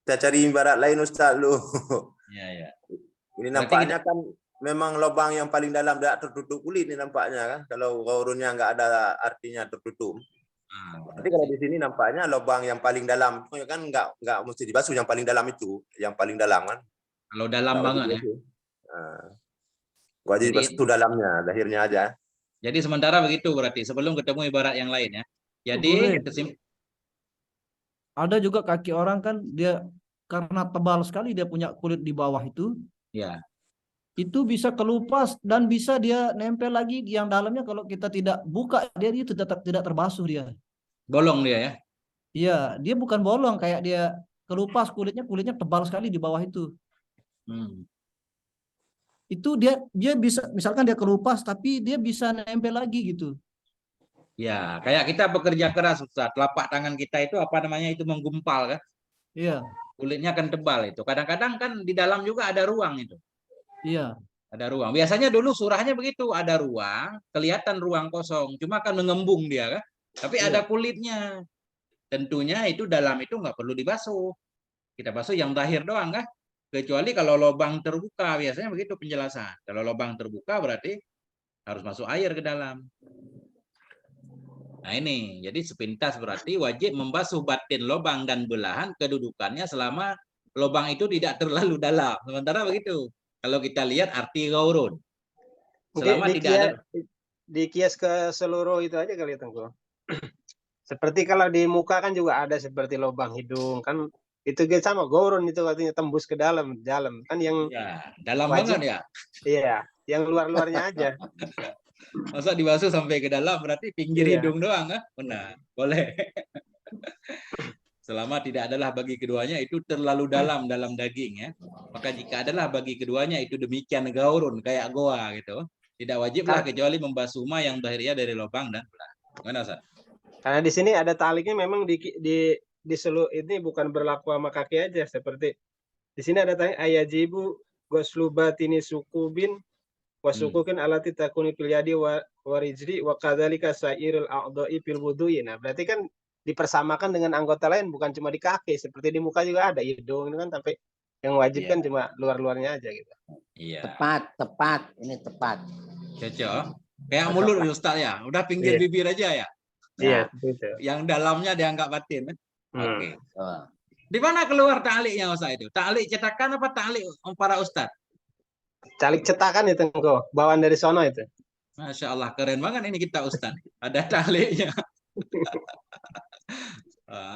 S3: Kita cari ibarat lain Ustaz lu.
S1: Ya.
S3: Ini nampaknya kan memang lubang yang paling dalam tidak tertutup kulit ini nampaknya kan. Kalau ghaurunnya nggak ada artinya tertutup. Tapi kalau di sini nampaknya lubang yang paling dalam kan nggak mesti dibasuh, yang paling dalam itu, yang paling dalam kan.
S1: Kalau dalam banget ya.
S3: Wajib basuh dalamnya, lahirnya aja.
S1: Jadi sementara begitu berarti sebelum ketemu ibarat yang lain ya. Jadi
S4: ada juga kaki orang kan dia karena tebal sekali dia punya kulit di bawah itu.
S1: Ya.
S4: Itu bisa kelupas dan bisa dia nempel lagi yang dalamnya kalau kita tidak buka dia itu tetap tidak terbasuh dia.
S1: Bolong dia ya?
S4: Iya, dia bukan bolong kayak dia kelupas kulitnya tebal sekali di bawah itu. Itu dia bisa misalkan dia kelupas tapi dia bisa nempel lagi gitu.
S1: Ya, kayak kita bekerja keras Ustaz, telapak tangan kita itu apa namanya itu menggumpal kan?
S4: Iya.
S1: Kulitnya kan tebal itu. Kadang-kadang kan di dalam juga ada ruang itu.
S4: Iya.
S1: Ada ruang. Biasanya dulu surahnya begitu, ada ruang, kelihatan ruang kosong, cuma kan mengembung dia kan. Tapi ada kulitnya. Tentunya itu dalam itu nggak perlu dibasuh. Kita basuh yang zahir doang kan. Kecuali kalau lubang terbuka, biasanya begitu penjelasan. Kalau lubang terbuka berarti harus masuk air ke dalam. Nah ini, jadi sepintas berarti wajib membasuh batin lubang dan belahan kedudukannya selama lubang itu tidak terlalu dalam. Sementara begitu. Kalau kita lihat arti gaurun. Selama tidak ada.
S5: Dikias ke seluruh itu aja kali Tengku. Seperti kalau di muka kan juga ada seperti lubang hidung kan, itu juga sama gaurun itu artinya tembus ke dalam kan yang
S1: Ya, dalam
S5: wajib,
S1: banget ya.
S5: Iya, yang luar-luarnya aja.
S1: Masa dibasuh sampai ke dalam berarti pinggir
S5: Iya.
S1: hidung doang kan? Benar, boleh. Selama tidak adalah bagi keduanya itu terlalu dalam daging ya. Maka jika adalah bagi keduanya itu demikian gaurun kayak goa gitu. Tidak wajiblah kecuali membasuh ma yang zahirnya dari lubang dan belah. Gimana Ustaz?
S5: Karena di sini ada taliknya memang di seluruh ini bukan berlaku sama kaki aja, seperti di sini ada tanya ayajibu goslubatini sukubin wasukukin alati takuni fil yadi wa rijli wa kadzalika sairul a'dha'i fil wudu'i. Nah, berarti kan dipersamakan dengan anggota lain, bukan cuma di kaki, seperti di muka juga ada hidung kan, tapi yang wajib kan cuma luar-luarnya aja gitu.
S1: Iya.
S7: Tepat, ini tepat.
S1: Cocok. Kayak mulut Ustaz ya, udah pinggir
S5: Iya.
S1: bibir aja ya.
S5: Iya, betul.
S1: Yang dalamnya dianggap batin. Oke.
S7: Oh.
S1: Di mana keluar ta'liknya Ustaz itu? Ta'lik cetakan apa ta'lik para ustaz?
S5: Calik cetakan itu Tengku, bawaan dari sono itu.
S1: Masya Allah, keren banget ini kita Ustaz. Ada ta'liknya.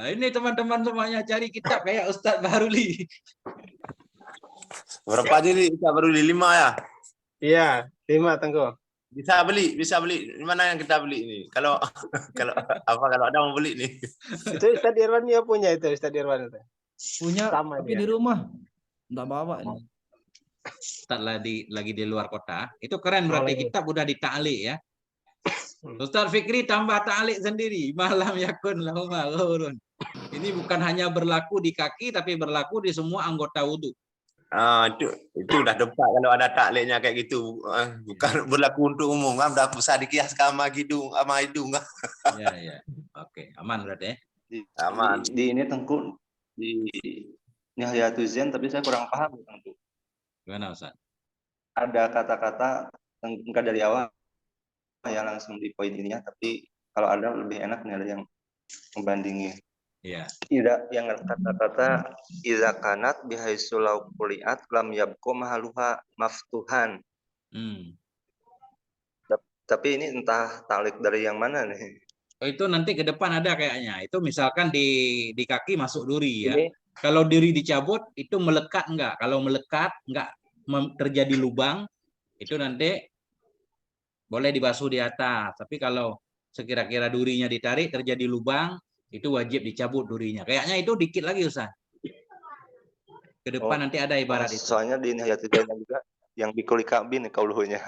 S1: Ini teman-teman semuanya cari kitab kayak Ustaz Bahruli.
S3: Berapa aja nih Ustaz Bahruli? 5 ya?
S5: Iya, 5 Tengku.
S3: Bisa beli. Di mana yang kita beli ini? Kalau ada mau beli nih.
S5: Itu Ustaz Irwan ya punya itu, Ustaz Irwan itu.
S4: Punya,
S5: Sama
S4: tapi
S5: dia.
S4: di rumah. Nggak bawa ini.
S1: Ustaz lagi di luar kota. Itu keren berarti kitab udah dita'lik ya. Ustaz Fikri tambah ta'lik sendiri. Malam yakun lahuma ghaurun. Ini bukan hanya berlaku di kaki tapi berlaku di semua anggota wudhu.
S3: Itu udah debat kalau ada takliknya kayak gitu. Bukan berlaku untuk umum kan, udah bisa dikiaskan sama hidung.
S1: Ya. Oke, aman berarti ya.
S3: Aman.
S6: Di ini Tengku di Nihayatul Zen, tapi saya kurang paham Tengku.
S1: Gimana Ustaz?
S6: Ada kata-kata enggak dari awal ya langsung di poin ininya, tapi kalau ada lebih enak nih ada yang membandingi.
S1: Iya.
S6: Tidak yang kata-kata iza kanat bihaisu law kuliat lam yabqu mahaluha maftuhan. Tapi ini entah taklik dari yang mana nih.
S1: Oh, itu nanti ke depan ada kayaknya. Itu misalkan di kaki masuk duri ya.
S2: Ini.
S1: Kalau duri dicabut itu melekat enggak? Kalau melekat enggak terjadi lubang, itu nanti boleh dibasuh di atas. Tapi kalau sekira-kira durinya ditarik terjadi lubang, itu wajib dicabut durinya. Kayaknya itu dikit lagi Ustaz. Ke depan nanti ada ibarat itu.
S6: Soalnya di Nihayatul Zen juga yang bikul kabin kauluhnya.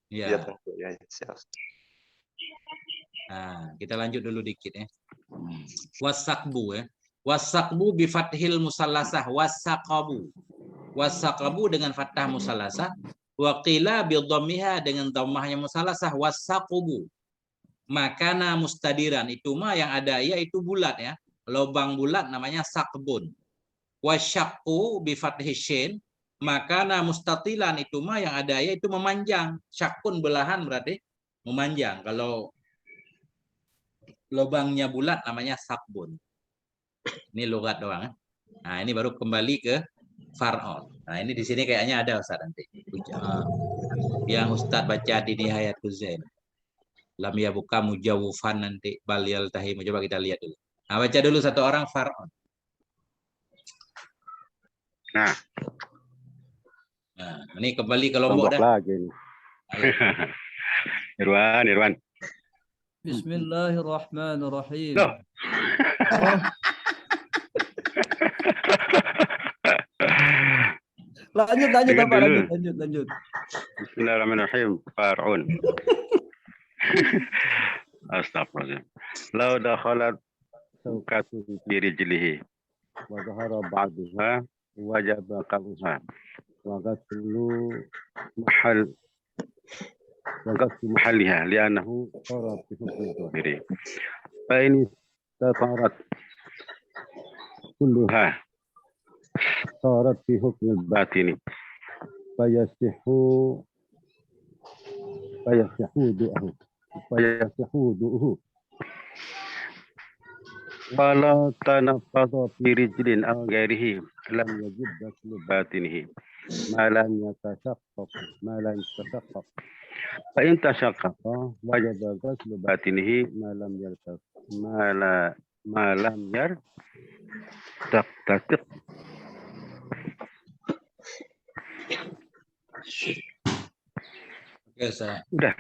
S1: Iya.
S6: Ya, siap.
S1: Nah, kita lanjut dulu dikit ya. Wasakbu ya. Wasakbu bi fathil musallasah wasaqabu. Wasaqabu dengan fathah musallasah, wa qila bi dhammiha dengan dhammahnya musallasah wasaqubu. Makana mustadiran itu mah yang ada yaitu bulat ya. Lubang bulat namanya sakbun. Wasyaqqu bi fathhi shin, makana mustatilan itu mah yang ada yaitu memanjang. Syaqqun belahan berarti memanjang. Kalau lubangnya bulat namanya sakbun. Ini logat doang. Nah, ini baru kembali ke far'on. Nah, ini di sini kayaknya ada Ustaz nanti. Yang Ustaz baca di Nihayatul Zen. Lam ya buka mujawufan nanti baliyal tahimu. Coba kita lihat dulu. Nah, baca dulu satu orang far'on.
S9: Nah,
S1: ini kembali ke Lombok dah.
S9: lagi. Irwan.
S4: Bismillahirrahmanirrahim.
S9: Loh.
S4: Lanjut
S9: Dengar
S4: Bapak,
S9: dulu.
S4: lanjut.
S9: Bismillahirrahmanirrahim. Far'un. Astagfirullahaladzim. Lau dakhalat sawkatu fi rijlihi wa dhahara ba'daha wajaba qaluha. وغسل محلها لأنه صارت بحكم الظاهر فإن استطارت كلها صارت في حكم الباطن فيصح وضوءه ولا تنفض في رجل أو غيره لم يجب غسل باطنه ما لم يتشقق فإن تشقق وجب غسل باطنه ما لم يرتقق.
S1: Oke, Ustaz.
S9: Udah.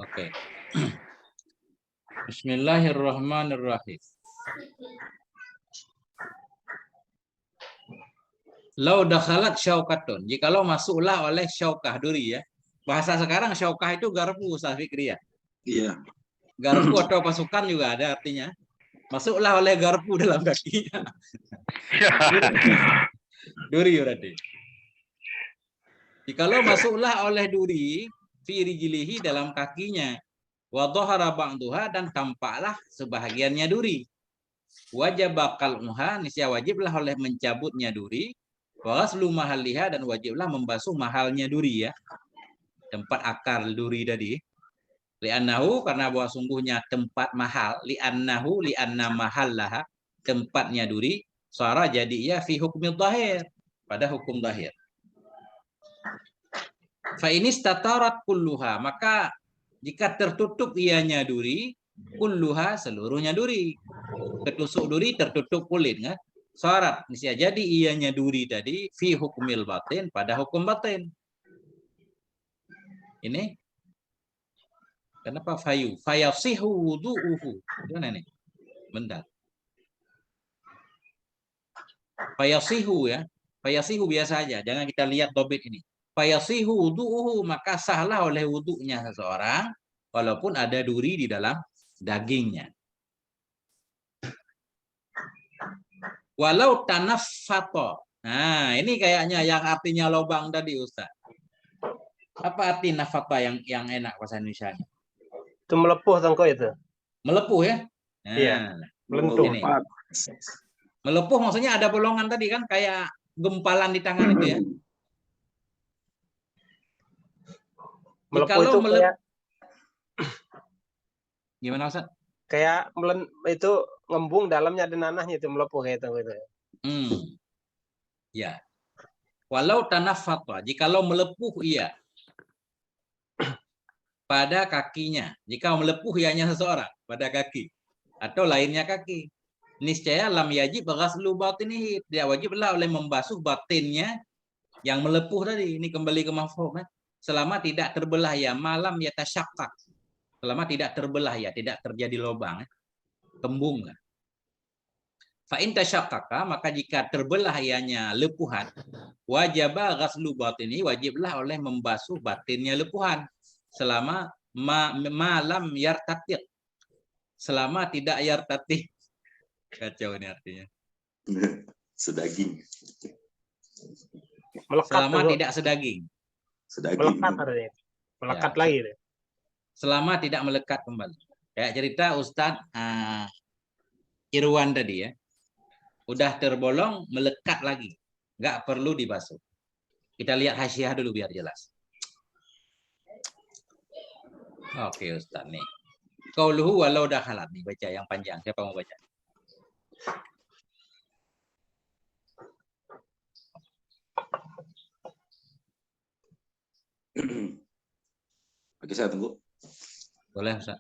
S1: Oke. Bismillahirrahmanirrahim. Lau dakhalat syaukatun. Jikalau masuklah oleh syaukah duri ya. Bahasa sekarang syaukah itu garpu, Ustaz Fikri ya.
S8: Iya.
S1: Garpu atau pasukan juga ada artinya. Masuklah oleh garpu dalam kakinya. Duri berarti. Jikalau masuklah oleh duri fi rijlihi dalam kakinya, wa dhahara ba'duha dan tampaklah sebahagiannya duri. Wajib qal'uha, niscaya wajiblah oleh mencabutnya duri, wa ghaslu mahalliha dan wajiblah membasuh mahalnya duri ya. Tempat akar duri tadi. Li'annahu karena bahwa sungguhnya tempat mahal, li'anna mahallaha, tempatnya duri, sara jadi ia fi hukmil dhahir, pada hukum dhahir. Fa ini statarat kulluha, maka jika tertutup ianya duri, kulluha seluruhnya duri. Ketusuk duri tertutup kulit kan? Syarat bisa jadi ianya duri tadi fi hukmil batin, pada hukum batin. Ini kenapa fayasihu wudu'uhu? Gimana nih? Bentar. Fayasihu ya. Fayasihu biasa aja, jangan kita lihat dobit ini. Fayasihu wudu'uhu, maka sahlah oleh wudu'nya seseorang walaupun ada duri di dalam dagingnya. Walau tanaffato. Nah, ini kayaknya yang artinya lobang tadi, Ustaz. Apa arti nafata yang enak bahasa Indonesia?
S5: Itu melepuh tengko itu.
S1: Melepuh ya? Nah,
S5: Iya. Melentur.
S1: ini. Melepuh maksudnya ada bolongan tadi kan, kayak gempalan di tangan itu ya.
S5: Melepuh itu kayak
S1: gimana, Ustaz?
S5: Kayak itu ngembung, dalamnya ada nanahnya, itu melepuh kayak itu.
S1: Ya. Walau tanafata, jikalau melepuh ia pada kakinya, jika melepuh ianya seseorang pada kaki atau lainnya kaki, niscaya lam yajib ghaslu batinihi, tidak wajiblah oleh membasuh batinnya yang melepuh tadi. Ini kembali ke mafhum kan? Selama tidak terbelah ya, malam ya tasyaqqaq. Selama tidak terbelah ya, tidak terjadi lubang, kembung. Fa in tasyaqqaqa, maka jika terbelah ianya lepuhan, wajaba ghaslu batini, wajiblah oleh membasuh batinnya lepuhan selama malam yartatiq, selama tidak yartatiq. Kacau ini artinya.
S8: Sedaging.
S5: Melekat,
S1: selama tidak sedaging.
S8: Sedaging.
S5: Melekat artinya. Melekat
S1: Ya.
S5: lagi deh.
S1: Selama tidak melekat kembali. Kayak cerita Ustadz Irwan tadi ya. Udah terbolong, melekat lagi. Nggak perlu dibasuh. Kita lihat hasyiah dulu biar jelas. Oke Ustadz nih. Qauluhu walau dakhalat nih, baca yang panjang. Siapa mau baca?
S8: Oke, saya tunggu.
S1: Boleh Ustaz.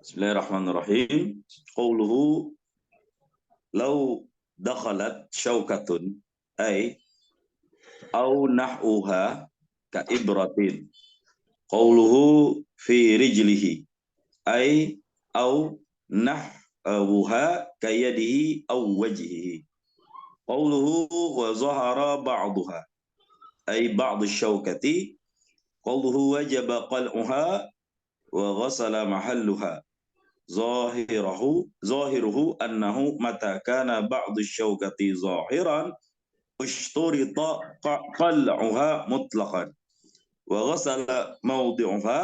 S8: Bismillahirrahmanirrahim. Qauluhu law dakhalat syaukatun ay au nah'uha ka ibratin. Qauluhu fi rijlihi ay au nah'uha ka yadihi au wajhihi. Qauluhu wa zahara ba'daha ay ba'd asy-syaukati. Qauluhu wajaba qal'uha wa ghasala mahalluha. Zahiruhu annahu mata kana ba'du asy-syaukati zahiran اشترط قلعها مطلقا وغسل موضعها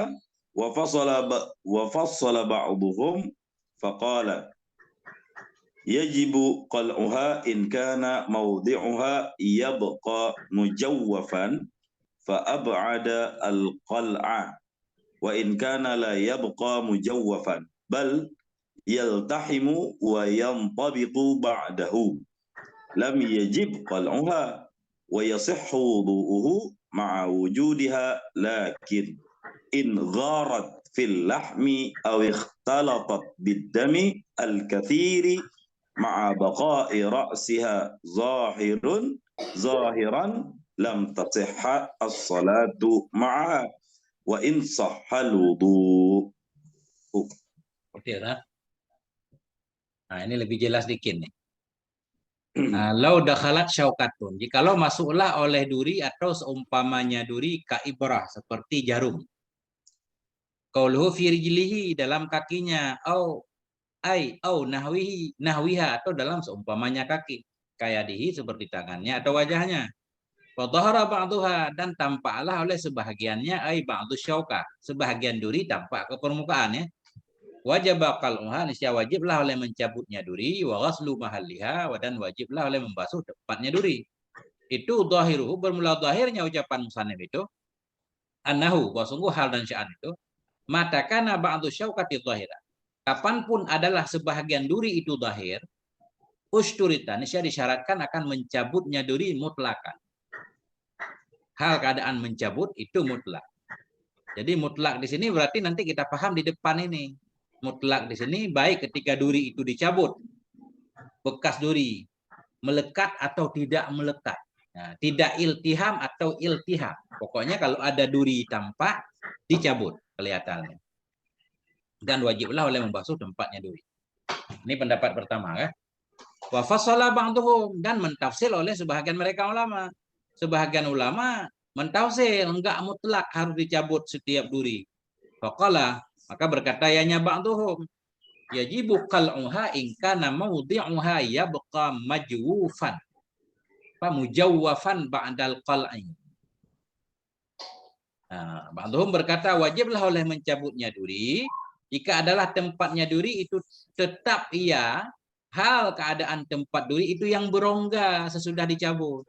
S8: وفصل بعضهم فقال يجب قلعها إن كان موضعها يبقى مجوفا فأبعد القلع وإن كان لا يبقى مجوفا بل يلتحم وينطبق بعده لم يجب قلعها ويصح وضوءه مع وجودها لكن إن غارت في اللحم أو اختلطت بالدم الكثير مع بقاء رأسها ظاهرا لم تصح الصلاة معها وإن صح الوضوء.
S1: Oke, nah. Nah, ini lebih jelas dikit nih. Lau dakhalat syaukatun. Jikalau masuklah oleh duri atau seumpamanya duri kaibrah seperti jarum. Qauluhu fi rijlihi dalam kakinya au nahwiha atau dalam seumpamanya kaki. Kayadihi seperti tangannya atau wajahnya. Wa dhahara ba'duha dan tampaklah oleh sebahagiannya ba'du syauka. Sebahagian duri tampak ke permukaannya. Wajib qal'uha niscaya wajiblah oleh mencabutnya duri wa ghaslu mahalliha dan wajiblah oleh membasuh tempatnya duri. Itu dhahiruhu bermula zahirnya ucapan musannif itu annahu wa sungguh hal dan sya'an itu matakana ba'du syaukati dhahira. Kapanpun adalah sebahagian duri itu zahir usturita niscaya disyaratkan akan mencabutnya duri mutlakan. Hal keadaan mencabut itu mutlak. Jadi mutlak di sini berarti nanti kita paham di depan ini. Mutlak di sini baik ketika duri itu dicabut, bekas duri melekat atau tidak melekat, nah, tidak iltiham atau iltiham. Pokoknya kalau ada duri tampak dicabut kelihatannya, dan wajiblah oleh membasuh tempatnya duri. Ini pendapat pertama kan. Wa fassala ba'dhum dan mentafsir oleh sebahagian mereka ulama. Sebahagian ulama mentafsir enggak mutlak harus dicabut setiap duri. Faqala maka berkata yanya ba'dhum yajibu qal'uha in kana mawdi'uha yabqa majwufan fa mujawwafan ba'dal qal'i. Nah, ba'dhum berkata wajiblah oleh mencabutnya duri jika adalah tempatnya duri itu tetap hal keadaan tempat duri itu yang berongga sesudah dicabut.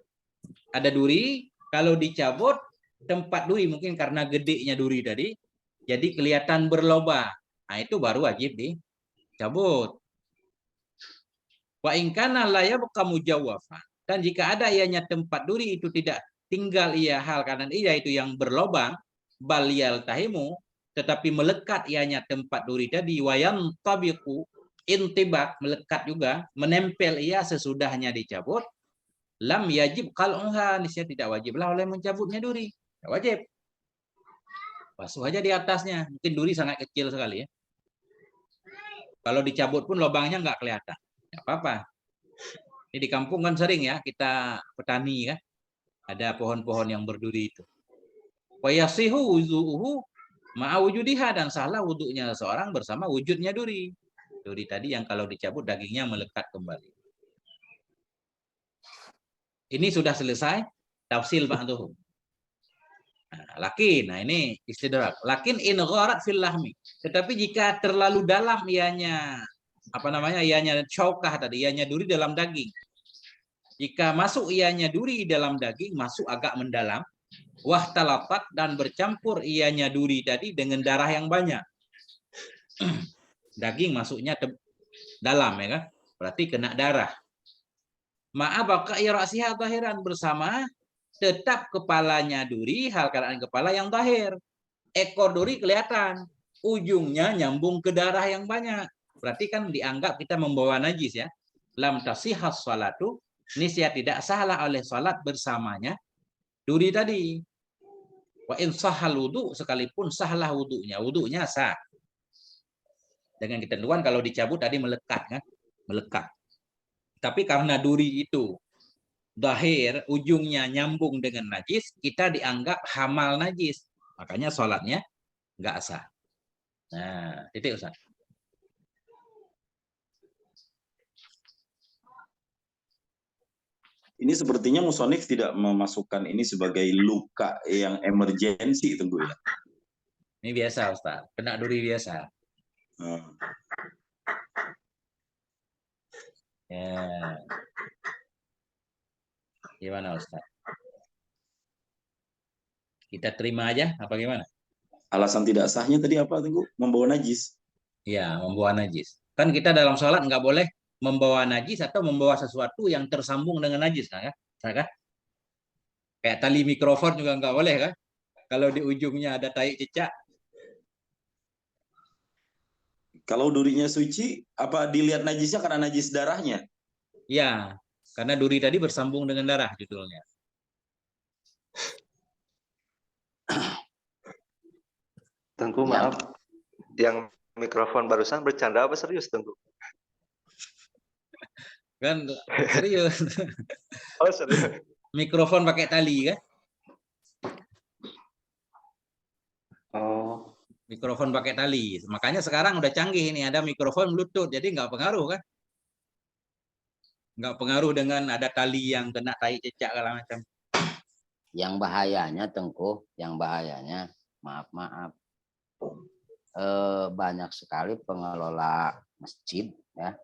S1: Ada duri kalau dicabut tempat duri mungkin karena gedenya duri tadi jadi kelihatan berlobang. Nah, itu baru wajib dicabut. Wa in kana la yabqa mujawwafan. Dan jika ada ianya tempat duri itu tidak tinggal hal kanan itu yang berlobang, bal yaltahimu tetapi melekat ianya tempat duri tadi wayam tabiqu intibak melekat juga, menempel sesudahnya dicabut, lam yajib qal'uha niscaya tidak wajiblah oleh mencabutnya duri. Tidak wajib. Basuh aja di atasnya. Mungkin duri sangat kecil sekali ya. Kalau dicabut pun lubangnya nggak kelihatan. Nggak apa-apa. Ini di kampung kan sering ya kita petani kan. Ada pohon-pohon yang berduri itu. Wa yasihu wudu'uhu ma'a wujudiha dan salah wudunya seorang bersama wujudnya duri. Duri tadi yang kalau dicabut dagingnya melekat kembali. Ini sudah selesai tafsil ba'duhum. Lakin, nah ini istidrak. Lakin in gharat fil lahmi. Tetapi jika terlalu dalam ianya syaukah tadi, ianya duri dalam daging. Jika masuk ianya duri dalam daging, masuk agak mendalam, wahtalatat dan bercampur ianya duri tadi dengan darah yang banyak. Daging masuknya dalam ya kan? Berarti kena darah. Ma'abaka irasiha zahiran bersama tetap kepalanya duri, hal keadaan kepala yang zahir. Ekor duri kelihatan, ujungnya nyambung ke darah yang banyak. Berarti kan dianggap kita membawa najis ya. Lam tasihhas salatu, niscaya tidak sahlah oleh salat bersamanya duri tadi. Wa in sahhal wudu, sekalipun sahlah wudunya sah. Dengan ketentuan kalau dicabut tadi melekat kan? Melekat. Tapi karena duri itu zahir, ujungnya nyambung dengan najis, kita dianggap hamal najis. Makanya sholatnya nggak sah. Nah, titik Ustaz.
S8: Ini sepertinya musonif tidak memasukkan ini sebagai luka yang emergensi, Tengku ya.
S1: Ini biasa Ustaz, kena duri biasa. Ya. Gimana Ustaz? Kita terima aja apa gimana?
S8: Alasan tidak sahnya tadi apa, Tengku? Membawa najis.
S1: Ya, membawa najis. Kan kita dalam sholat nggak boleh membawa najis atau membawa sesuatu yang tersambung dengan najis, kan? Kayak tali mikrofon juga nggak boleh, kan? Kalau di ujungnya ada tai cicak.
S8: Kalau durinya suci, apa dilihat najisnya karena najis darahnya?
S1: Ya, karena duri tadi bersambung dengan darah judulnya.
S6: Tengku maaf, yang mikrofon barusan bercanda apa serius Tengku?
S1: Kan serius.
S6: Oh serius.
S1: Mikrofon pakai tali kan?
S6: Oh.
S1: Mikrofon pakai tali. Makanya sekarang udah canggih ini, ada mikrofon Bluetooth, jadi nggak pengaruh kan? Nggak pengaruh dengan ada tali yang kena tai cicak segala macam.
S7: Yang bahayanya Tengku, yang bahayanya maaf banyak sekali pengelola masjid ya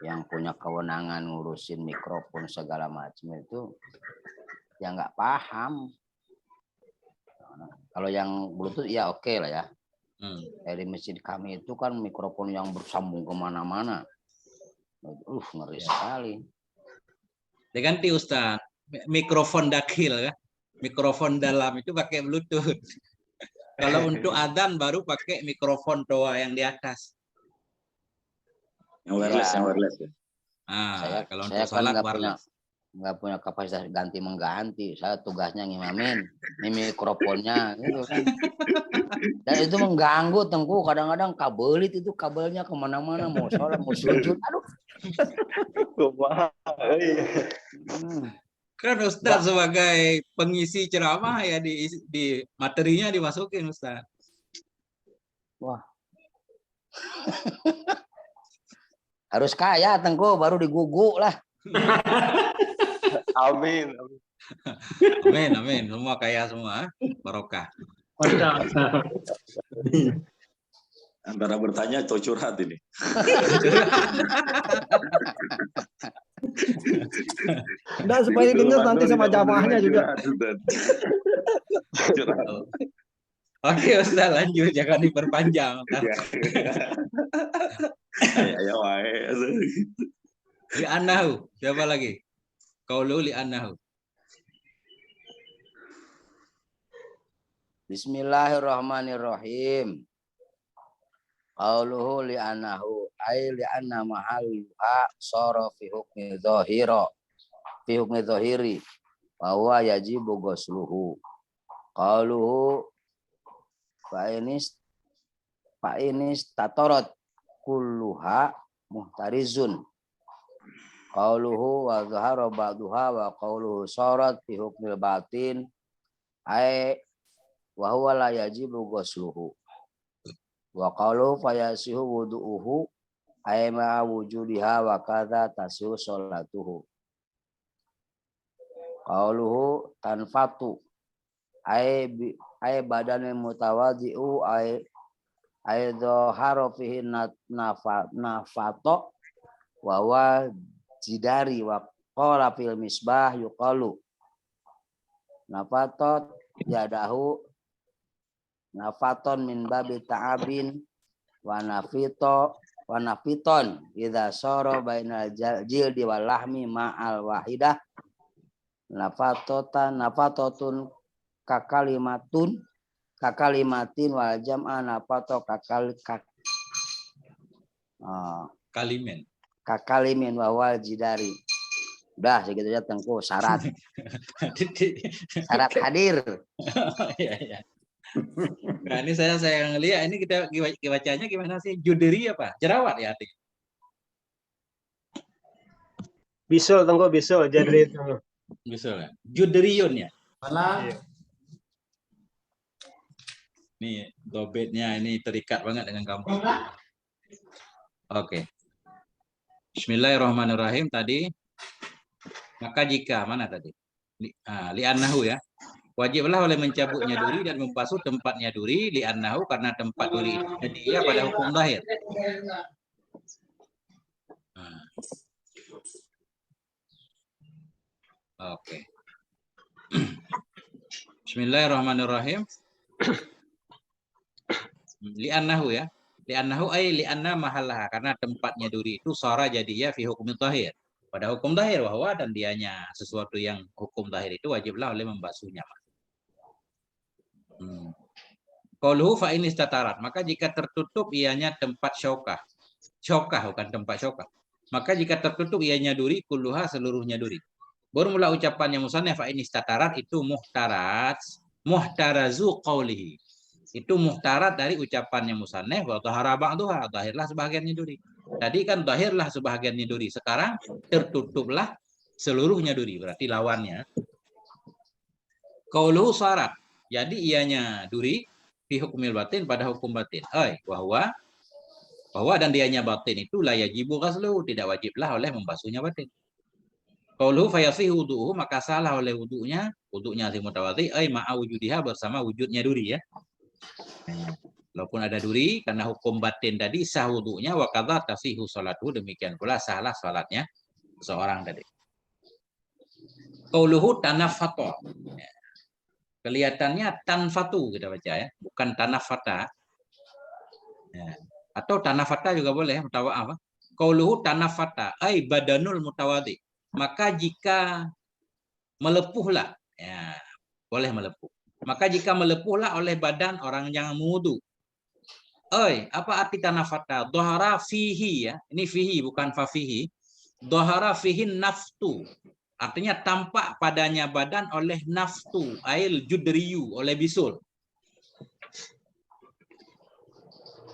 S7: yang punya kewenangan ngurusin mikrofon segala macam itu ya nggak paham. Kalau yang Bluetooth ya oke lah ya. Dari masjid kami itu kan mikrofon yang bersambung kemana-mana. Ngeri sekali.
S1: Diganti Ustaz, mikrofon dakil kan? Mikrofon dalam itu pakai Bluetooth. Kalau untuk adzan baru pakai mikrofon toa yang di atas.
S8: Yang wireless, yang wireless ya.
S1: Nah, kalau untuk
S7: Saya kan
S1: sholat wireless.
S7: nggak punya kapasitas ganti mengganti. Saya tugasnya ngimamin, ini mikrofonnya gitu kan. Dan itu mengganggu Tengku. Kadang-kadang kabelit itu kabelnya kemana-mana, mau sholat mau sujud. Aduh.
S1: Kan Ustaz sebagai pengisi ceramah ya di materinya dimasukin Ustaz.
S7: Wah. Harus kaya Tengku baru diguguk lah.
S6: Amin.
S1: Amin, amin. Semua kaya semua, barokah.
S8: Antara bertanya atau curhat ini.
S4: Enggak, supaya didengar nanti sama jamaahnya juga.
S1: Oke Ustaz, lanjut, jangan diperpanjang.
S8: Ayo wae.
S1: Li annahu, siapa lagi? Qaulu li annahu.
S7: Bismillahirrahmanirrahim. Qauluhu li annahu ay li anna mahalluha sara fi hukmi dhahiri wa huwa yajibu ghusluhu. Qauluhu fa inis tatarat kulluha muhtarizun. Qauluhu wa dhahara ba'duha wa qauluhu sarat fi hukmil batin ay wa huwa la yajibu ghusluhu. Wa qalu fayasihu wudu'uhu ay ma wujudiha wa kadza tasihu sholatuhu. Qauluhu tanfatu ay badanil mutawadhi'u ay dhahara fihi nafato wa wa jidari wa qala fil misbah yuqalu nafatot yadahu nafaton min babi ta'abin wa nafiton idza sara bainal jildi wal lahmi ma'al wahidah nafatotun kakalimatin wal jam'a nafato kakalimin wa wal jidari. Udah segitu aja Tengku, syarat hadir.
S1: Nah ini saya ngelihat ini kita bacanya gimana sih? Juderi apa? Jerawat ya artinya?
S5: Bisul Tengku, bisul jadi itu.
S1: Bisul ya. Juderiun ya.
S5: Iya.
S1: Nih dobetnya ini terikat banget dengan kamu. Oke. Bismillahirrahmanirrahim tadi Maka jika mana tadi? Li'annahu ya. Wajiblah oleh mencabutnya duri dan membasuh tempatnya duri li'annahu karena tempat duri itu jadi ya pada hukum zahir. Oke. Bismillahirrahmanirrahim. Li'annahu ya. Li'annahu ay li'anna mahallaha karena tempatnya duri itu sara jadi ya fi hukum zahir. Pada hukum zahir bahwa dan dianya sesuatu yang hukum zahir itu wajiblah oleh membasuhnya. Qauluhu fa in istatarat, maka jika tertutup ianya tempat syaukah. Syaukah bukan tempat syaukah. Maka jika tertutup ianya duri kulluha seluruhnya duri. Baru mula ucapannya musannaf fa in istatarat itu muhtarat, muhtarazu qaulihi. Itu muhtarat dari ucapannya musannaf wa tahara ba'daha, zahirlah sebahagiannya duri. Tadi kan zahirlah sebahagiannya duri, sekarang tertutuplah seluruhnya duri, berarti lawannya. Qauluhu syarat. Jadi ianya duri fi hukmil batin pada hukum batin. Bahwa dan dianya batin itu la yajibu ghasluhu, tidak wajiblah oleh membasuhnya batin. Qauluhu fayasih wudu'uhu, maka salah oleh wudu'nya si mutawadhi ma'a wujudiha bersama wujudnya duri ya. Walaupun ada duri karena hukum batin tadi sah wudu'nya wa kadza tasihu salatu, demikian pula sahlah salatnya seorang tadi. Qauluhu tanaffata. Kelihatannya tanfatu kita baca ya, bukan tanafata. Ya. Atau tanafata juga boleh, mutawa'af. Qauluhu tanafata ay badanul mutawadhi. Maka jika melepuhlah, ya, boleh melepuh. Maka jika melepuhlah oleh badan orang yang wudu. Apa arti tanafata? Dhahara fihi ya. Ini fihi bukan fafihi. Dhahara fihi naftu. Artinya tampak padanya badan oleh naftu, ail judriyu, oleh bisul.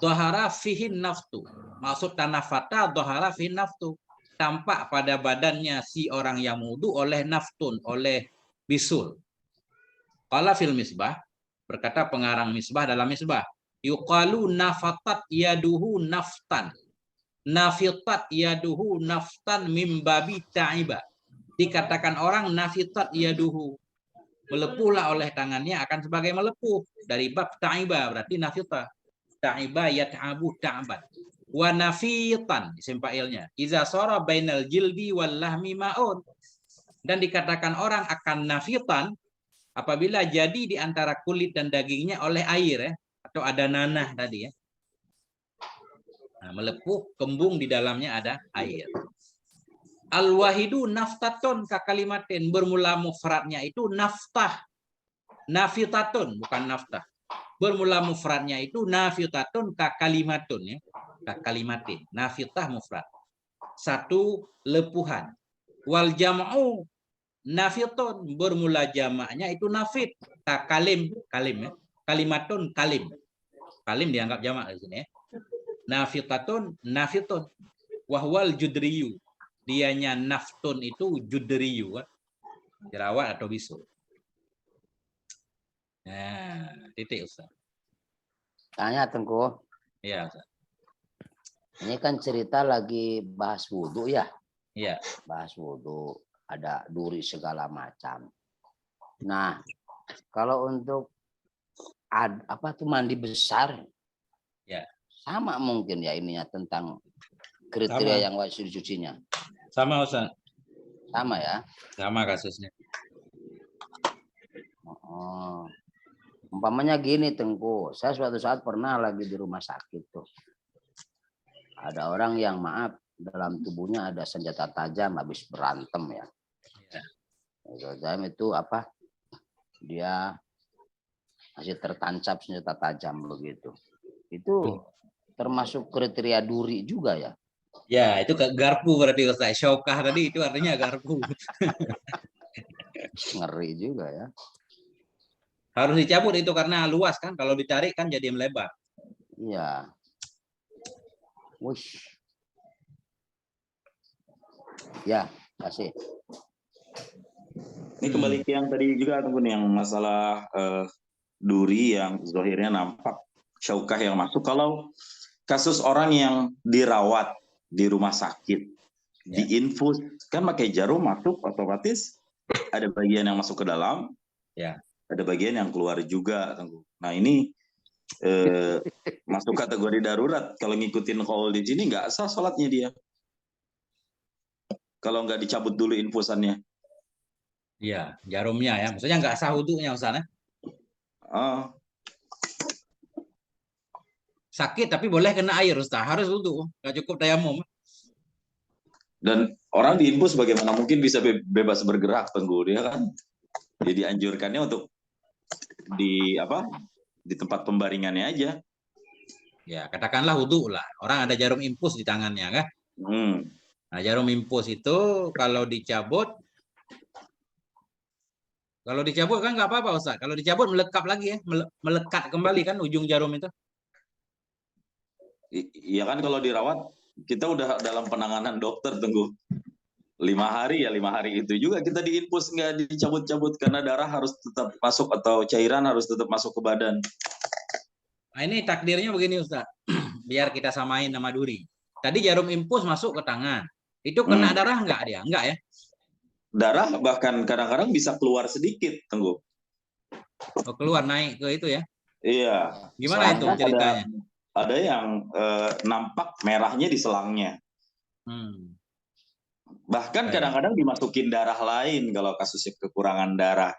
S1: Dhahara fihin naftu. Maksud tanafata dhahara fihin naftu. Tampak pada badannya si orang yang wudu oleh naftun, oleh bisul. Qala fil misbah, berkata pengarang misbah dalam misbah. Yuqalu nafatat yaduhu naftan. Nafitat yaduhu naftan mimbabi ta'iba. Dikatakan orang nafitat yaduhu, melepuhlah oleh tangannya akan sebagai melepuh dari bab ta'iba, berarti nafita. Ta'iba yat'abu ta'ban. Wa nafitan simpailnya iza sara bainal jildi wal lahmi ma'un. Dan dikatakan orang akan nafitan apabila jadi di antara kulit dan dagingnya oleh air ya, atau ada nanah tadi ya. Nah, melepuh kembung di dalamnya ada air. Al-wahidu naftatun ka kalimatin, bermula mufradnya itu naftah. Nafitatun bukan naftah. Bermula mufradnya itu nafitatun ka kalimatun ya. Ka kalimatin. Nafitah mufrad. Satu lepuhan. Wal jam'u nafitun, bermula jamaknya itu nafit. Ka kalim ya. Kalimatun kalim. Kalim dianggap jamak di sini ya. Nafitatun nafitun. Wahwal judriyu. Dianya naftun itu judriyu, jerawat atau bisul. Nah, titik Ustaz.
S7: Tanya Tengku.
S1: Iya Ustaz.
S7: Ini kan cerita lagi bahas wudu ya.
S1: Iya.
S7: Bahas wudu, ada duri segala macam. Nah, kalau untuk mandi besar,
S1: ya
S7: sama mungkin ya ininya tentang kriteria yang wajib dicucinya.
S1: Sama Ustaz.
S7: Sama ya.
S1: Sama kasusnya.
S7: Umpamanya gini Tengku, saya suatu saat pernah lagi di rumah sakit tuh. Ada orang yang maaf dalam tubuhnya ada senjata tajam habis berantem ya. Senjata tajam itu apa? Dia masih tertancap senjata tajam begitu. Itu termasuk kriteria duri juga ya?
S1: Ya, itu garpu berarti Ustaz. Syaukah tadi itu artinya garpu.
S7: Ngeri juga ya.
S1: Harus dicabut itu karena luas kan. Kalau ditarik kan jadi melebar.
S7: Iya. Wush. Ya, kasih.
S8: Ini kembali ke yang tadi juga ataupun yang masalah duri yang zahirnya nampak syaukah yang masuk. Kalau kasus orang yang dirawat di rumah sakit diinfus, kan pakai jarum masuk otomatis ada bagian yang masuk ke dalam,
S1: Ya.
S8: ada bagian yang keluar juga, Tengku. Nah ini masuk kategori darurat. Kalau ngikutin call di sini nggak sah sholatnya dia. Kalau nggak dicabut dulu infusannya.
S1: Iya, jarumnya ya. Maksudnya nggak sah wudunya Ustaz.
S8: Ah,
S1: Sakit tapi boleh kena air Ustaz. Harus wudu. Nggak cukup tayamum.
S8: dan orang diinfus bagaimana mungkin bisa bebas bergerak, Tengku, dia kan. Jadi dianjurkannya untuk di tempat pembaringannya aja.
S1: Ya, katakanlah wudu lah. Orang ada jarum infus di tangannya kan. Nah, jarum infus itu kalau dicabut kan nggak apa-apa Ustaz. Kalau dicabut melekap lagi ya, melekat kembali kan ujung jarum itu.
S8: Iya kan kalau dirawat kita udah dalam penanganan dokter, Tengku. 5 hari ya 5 hari itu juga kita diinfus, nggak dicabut-cabut karena darah harus tetap masuk atau cairan harus tetap masuk ke badan.
S1: Nah, ini takdirnya begini Ustaz. Biar kita samain nama duri. Tadi jarum infus masuk ke tangan. Itu kena darah nggak dia? Enggak ya?
S8: Darah bahkan kadang-kadang bisa keluar sedikit, Tengku.
S1: Oh, keluar naik ke itu ya?
S8: Iya.
S1: Gimana itu ceritanya?
S8: Ada yang nampak merahnya di selangnya. Bahkan kadang-kadang dimasukin darah lain kalau kasusnya kekurangan darah.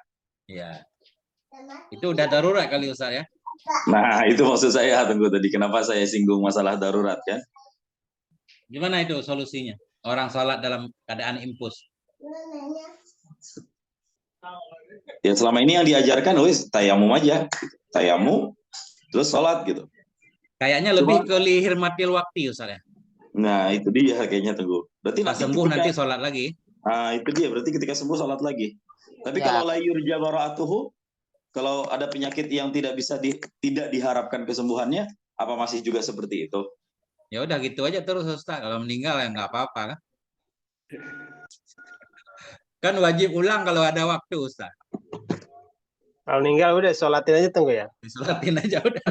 S1: Iya. Itu udah darurat kali Ustaz ya?
S8: Nah, itu maksud saya, Tengku, tadi. Kenapa saya singgung masalah darurat kan?
S1: Gimana itu solusinya? Orang sholat dalam keadaan infus.
S8: Ya selama ini yang diajarkan, wis tayamum aja. Tayamum, terus sholat gitu.
S1: Kayaknya lebih ke lihirmatil waktu Ustaz ya?
S8: Nah, itu dia kayaknya, Tengku. Berarti
S1: nanti sembuh nanti sholat lagi.
S8: Nah, itu dia. Berarti ketika sembuh sholat lagi. Tapi kalau la yurja bara'atuhu, kalau ada penyakit yang tidak diharapkan kesembuhannya, apa masih juga seperti itu?
S1: Ya udah gitu aja terus Ustaz. Kalau meninggal ya nggak apa-apa kan? Kan wajib ulang kalau ada waktu Ustaz.
S5: Kalau meninggal udah sholatin aja, Tengku ya.
S1: Sholatin aja udah.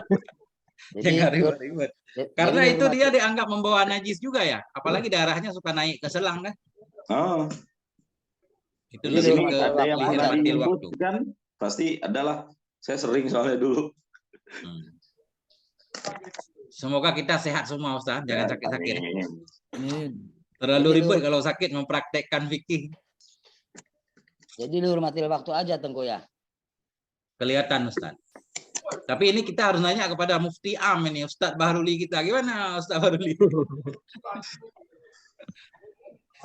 S1: Jangan ribet-ribet. Karena itu dia dianggap membawa najis juga ya. Apalagi darahnya suka naik ke selang kan.
S8: Oh.
S1: Itu lebih ke
S8: ada yang
S1: lihirmatil waktu.
S8: Kan pasti adalah. Saya sering soalnya dulu.
S1: Semoga kita sehat semua Ustaz. Jangan sakit-sakit. Terlalu ribet kalau sakit mempraktekkan fikih.
S7: Jadi lihirmatil waktu aja, Tengku ya.
S1: Kelihatan Ustaz. Tapi ini kita harus nanya kepada Mufti Am ini, Ustadz Bahruli kita. Gimana Ustadz Bahruli?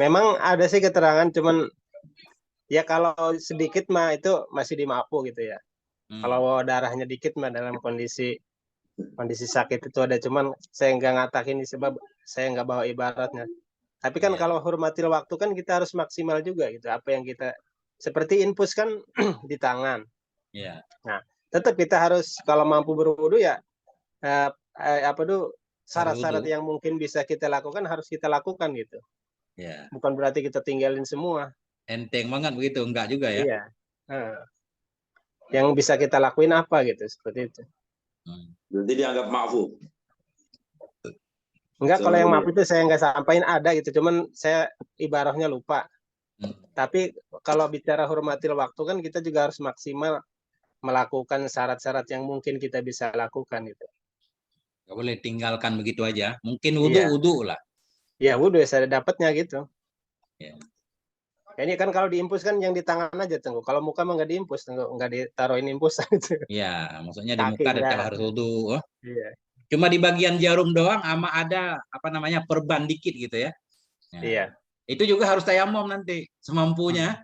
S5: Memang ada sih keterangan, cuman ya kalau sedikit mah itu masih dimaafkan gitu ya. Kalau darahnya dikit mah dalam kondisi sakit itu ada, cuman saya nggak ngatakin sebab saya nggak bawa ibaratnya. Tapi kan kalau hormatil waktu kan kita harus maksimal juga gitu. Apa yang kita seperti infus kan di tangan.
S1: Iya.
S5: Nah, tetap kita harus kalau mampu berwudu ya syarat-syarat yang mungkin bisa kita lakukan harus kita lakukan gitu.
S1: Ya.
S5: Bukan berarti kita tinggalin semua.
S1: Enteng banget begitu, enggak juga ya?
S5: Iya. Yang bisa kita lakuin apa gitu, seperti itu.
S8: Berarti dianggap maafu.
S5: Enggak, kalau yang maaf itu saya nggak sampaikan ada gitu, cuman saya ibarahnya lupa. Tapi kalau bicara hormatil waktu kan kita juga harus maksimal melakukan syarat-syarat yang mungkin kita bisa lakukan itu.
S1: Nggak boleh tinggalkan begitu aja. Mungkin wudu lah.
S5: Ya wudu saya dapatnya gitu.
S1: Ya.
S5: Ini kan kalau diimpus kan yang di tangan aja, Tengku. Kalau muka mah nggak diimpus, Tengku. Nggak ditaruhin impusan itu.
S1: Iya, maksudnya di muka tetap harus wudu.
S5: Iya.
S1: Cuma di bagian jarum doang sama ada perban dikit gitu ya.
S5: Iya.
S1: Itu juga harus tayamum nanti semampunya.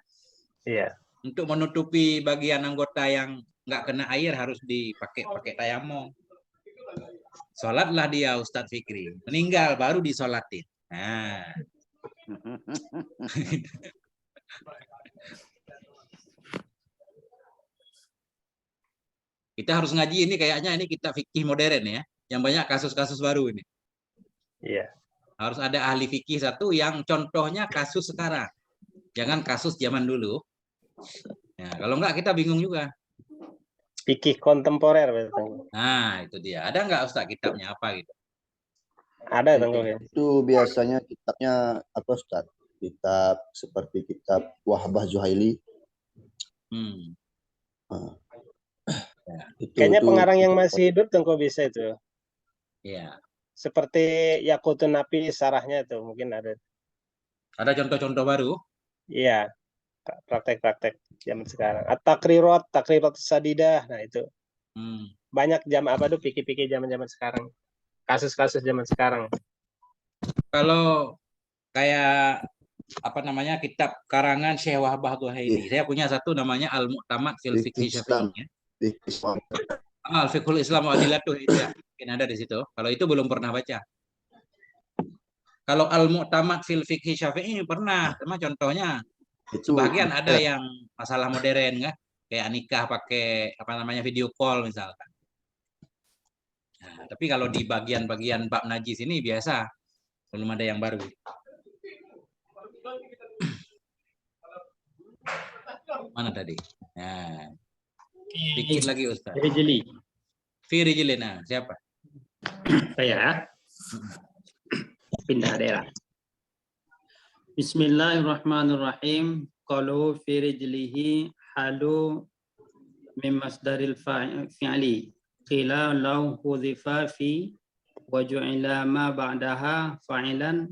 S5: Iya.
S1: Untuk menutupi bagian anggota yang nggak kena air harus pakai tayamum. Sholatlah dia Ustadz Fikri. Meninggal baru disolatin. Nah. Kita harus ngaji ini kayaknya ini kita fikih modern ya. Yang banyak kasus-kasus baru ini.
S5: Iya.
S1: Harus ada ahli fikih satu yang contohnya kasus sekarang. Jangan kasus zaman dulu. Ya, kalau enggak kita bingung juga.
S5: Fikih kontemporer betul.
S1: Nah, itu dia. Ada enggak Ustaz kitabnya apa gitu?
S5: Ada, Tengku.
S11: Itu biasanya kitabnya apa, Ustaz? kitab seperti kitab Wahbah Zuhaili.
S5: Kayaknya pengarang yang masih hidup Tengko bisa itu.
S1: Iya.
S5: Seperti Yaqutun Nafi sarahnya itu mungkin ada.
S1: Ada contoh-contoh baru?
S5: Iya. Praktek-praktek zaman sekarang. At-Takrirat Sadidah. Nah itu. Banyak fikih-fikih zaman-zaman sekarang. Kasus-kasus zaman sekarang.
S1: Kalau kayak kitab karangan Syekh Wahbah Zuhaili. Saya punya satu namanya Al-Mu'tamad fil Fiqh Syafi'i. Al-Fiqhul Islam wa Adilatuh itu ya. Mungkin ada di situ. Kalau itu belum pernah baca. Kalau Al-Mu'tamad fil Fiqh Syafi'i pernah. Cuma contohnya sebagian ada yang masalah modern kan, kayak nikah pakai video call misalkan. Nah, tapi kalau di bagian-bagian bab najis ini biasa, belum ada yang baru. Mana tadi? Nah, dikit lagi Ustaz. Firijili. Nah, siapa?
S12: Saya pindah daerah. Bismillahirrahmanirrahim. Qalu fi rijlihi halu min masdaril fi'li. Qila law hudhifa fi wa ju'ila ma ba'daha fa'ilan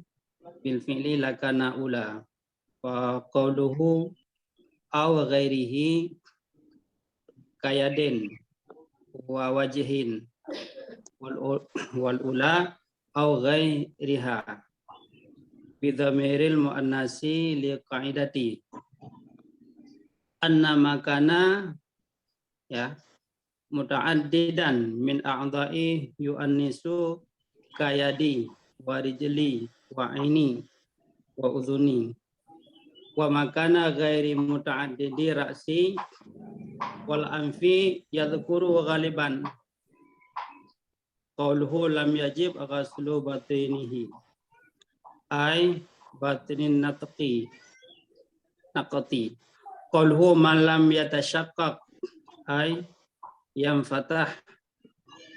S12: bil fi'li lakana ula. Wa qawluhu aw ghairihi kayadin wa wajhin wal ula aw ghairiha bidhamiril muannasi liqaidati anna makana muta'addidan min a'dha'i yu'annisu kayadi wa rijli wa aini wa udhuni wa makana ghairi muta'addidi ra'si wal anfi yadhkuru ghaliban qauluhu lam yajib ghaslu batinihi ay batinin naqti qauluhu man lam yatashaqqaq ay yang fatah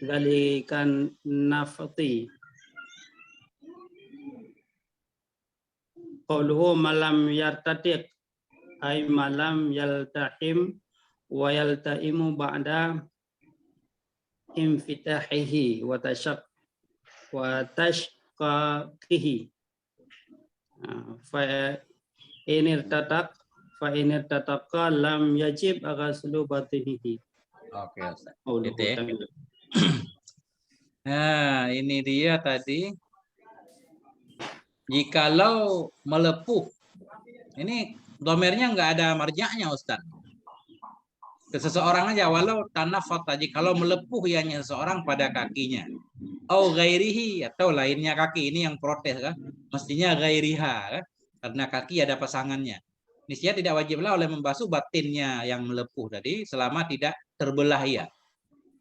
S12: galikan nafati qauluhu malam yartatiq ay malam yaltahim wa yaltaimu ba'da infitahihi wa tashqaqihi fa inir tataqa lam yajib ghaslu batinihi.
S1: Oke, Ustaz. Gitu ya. Nah, ini dia tadi. Jikalau melepuh, ini domernya nggak ada marja'nya, Ustaz. Ke seseorang aja, walau tanafat aja. Kalau melepuh ianya seseorang pada kakinya. Au ghairihi, atau lainnya kaki. Ini yang protes kan. Mestinya ghairiha kan. Karena kaki ada pasangannya. Niscaya tidak wajiblah oleh membasuh batinnya yang melepuh tadi selama tidak terbelah ia.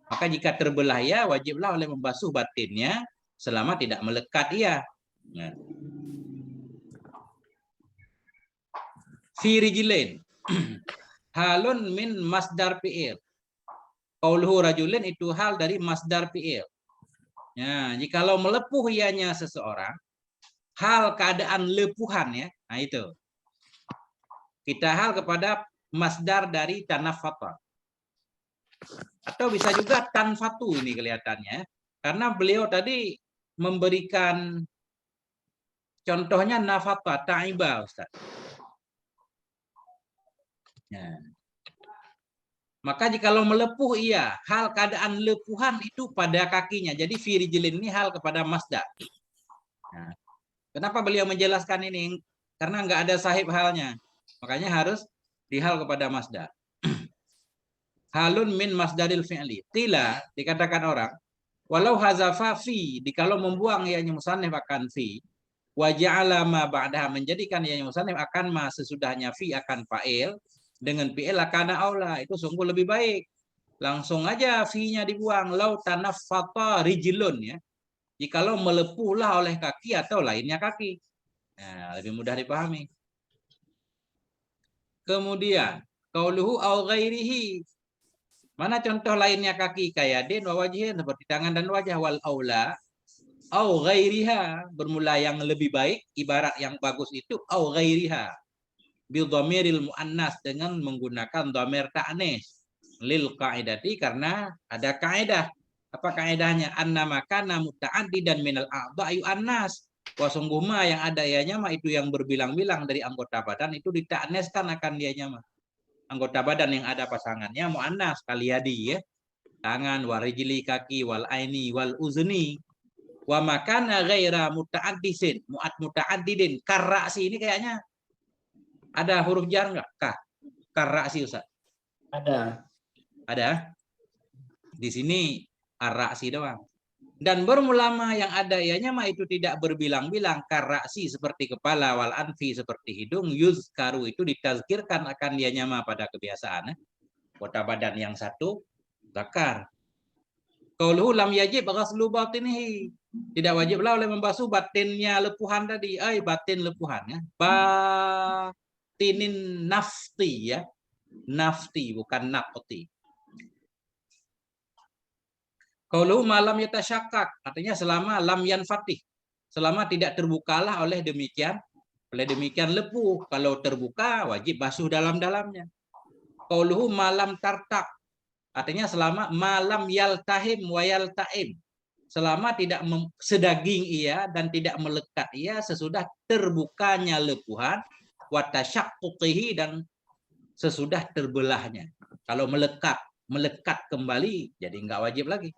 S1: Maka jika terbelah ia, wajiblah oleh membasuh batinnya selama tidak melekat ia. Nah. Fi rijlain halun min masdar fi'il. Qauluhu rajulin itu hal dari masdar fi'il. Ya, jikalau melepuh ianya seseorang, hal keadaan lepuhan ya. Nah itu. Kita hal kepada masdar dari tanafata. Atau bisa juga tanfatu ini kelihatannya. Karena beliau tadi memberikan contohnya nafata, ta'iba Ustaz. Ya. Maka jikalau melepuh iya, hal keadaan lepuhan itu pada kakinya. Jadi firijilin ini hal kepada masdar. Nah, kenapa beliau menjelaskan ini? Karena nggak ada sahib halnya. Makanya harus dihal kepada masdar. Halun min masdaril fi'li. Qila, dikatakan orang, walau hazafa fi, dikalau membuang ianya musannif akan fi, wa ja'ala ma ba'daha, menjadikan ianya musannif akan ma sesudahnya fi akan fa'il, dengan fi'il akan aula, itu sungguh lebih baik. Langsung aja fi-nya dibuang, lau tanaffata rijlun ya. Jikalau melepuhlah oleh kaki atau lainnya kaki. Nah, lebih mudah dipahami. Kemudian, qauluhu au ghairihi. Mana contoh lainnya kaki? Kayadin wa wajhin, seperti tangan dan wajah. Wal aula, Au ghairiha, bermula yang lebih baik, ibarat yang bagus itu au ghairiha. Bil dhamiril muannas, dengan menggunakan dhamir ta'nis. Lil qaidati, karena ada kaidah. Apa kaidahnya? Anna makana muta'addidan minal a'dha'i annas. Wa sungguh ma yang ada ianya mah itu yang berbilang-bilang dari anggota badan itu dita'niskan akan dianya mah. Anggota badan yang ada pasangannya muannas, kaliyadi ya. Tangan, warijli, kaki, wal aini, wal uzni. Wa makana ghaira muta'addisin, muta'addidin. Karra'si ini kayaknya ada huruf jar enggak? Karra'si Ustaz. Ada. Di sini ar-ra'si doang. Dan bermulama yang ada ianya mah itu tidak berbilang-bilang, karra'si seperti kepala, wal anfi seperti hidung, yuzkaru itu ditazkirkan akan dianya mah pada kebiasaan. Kota badan yang satu zakar. Qauluhu lam yajib ghaslu batinihi. Tidak wajiblah oleh membasuh batinnya lepuhan tadi. Batin lepuhannya. Batinin nafti ya. Nafti bukan nafti. Qauluhu malam yatasyakkak, artinya selama lam yanfatih. Selama tidak terbukalah oleh demikian lepuh. Kalau terbuka wajib basuh dalam-dalamnya. Qauluhu malam tartak, artinya selama malam yaltahim wa yaltaim. Selama tidak sedaging ia dan tidak melekat ia sesudah terbukanya lepuhan, wa tasyaqquqihi, dan sesudah terbelahnya. Kalau melekat kembali jadi enggak wajib lagi.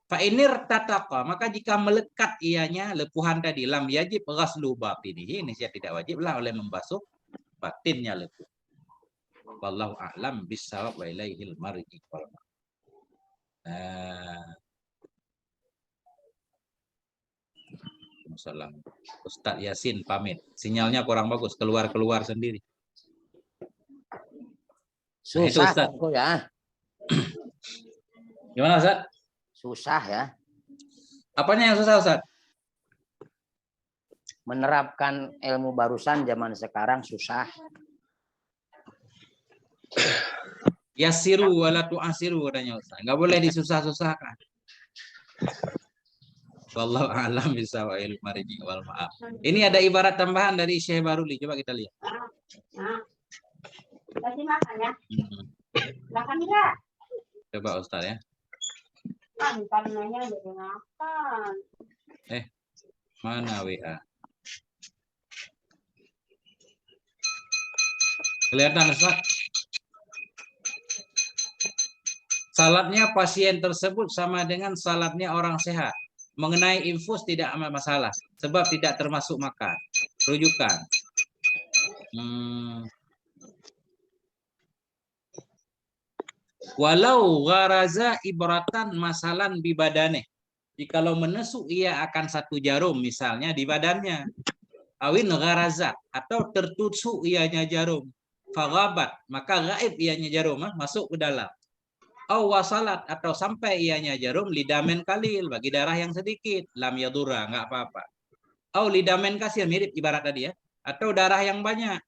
S1: Fa inir tataqa, maka jika melekat ianya lepuhan tadi, lam yajib ghaslu batinihi, ini tidak wajiblah oleh membasuh batinnya lepuh. Wallahu a'lam bissawab wa ilaihil marji wal ma'ab. Salam. Ustadz Yasin pamit. Sinyalnya kurang bagus, keluar sendiri.
S7: Susah
S1: Ustaz
S7: ya.
S1: Gimana Ustaz?
S7: Susah ya.
S1: Apanya yang susah Ustaz?
S7: Menerapkan ilmu barusan zaman sekarang susah.
S1: Yasiru wala tu'asiru katanya Ustaz. Enggak boleh disusah-susahkan. Wallahu a'lam bishawab marji wal ma'ab. Ini ada ibarat tambahan dari Syekh Baruli. Coba kita lihat.
S13: Kasih makan ya. Makan enggak?
S1: Coba Ustaz ya.
S13: Pantangannya udah makan.
S1: Mana WA? Kelihatan Ustaz? Salatnya pasien tersebut sama dengan salatnya orang sehat. Mengenai infus tidak masalah, sebab tidak termasuk makan. Rujukan. Walau gharaza ibratan masalan bibadane. Jikalau menusuk ia akan satu jarum misalnya di badannya. Awin gharaza, atau tertusuk ianya jarum. Faghabat, maka gaib ianya jarum, masuk ke dalam. Aw wasalat, atau sampai ianya jarum lidamen kalil, bagi darah yang sedikit, lam yadura, enggak apa-apa. Aw lidamen kasir, mirip ibarat tadi ya, atau darah yang banyak.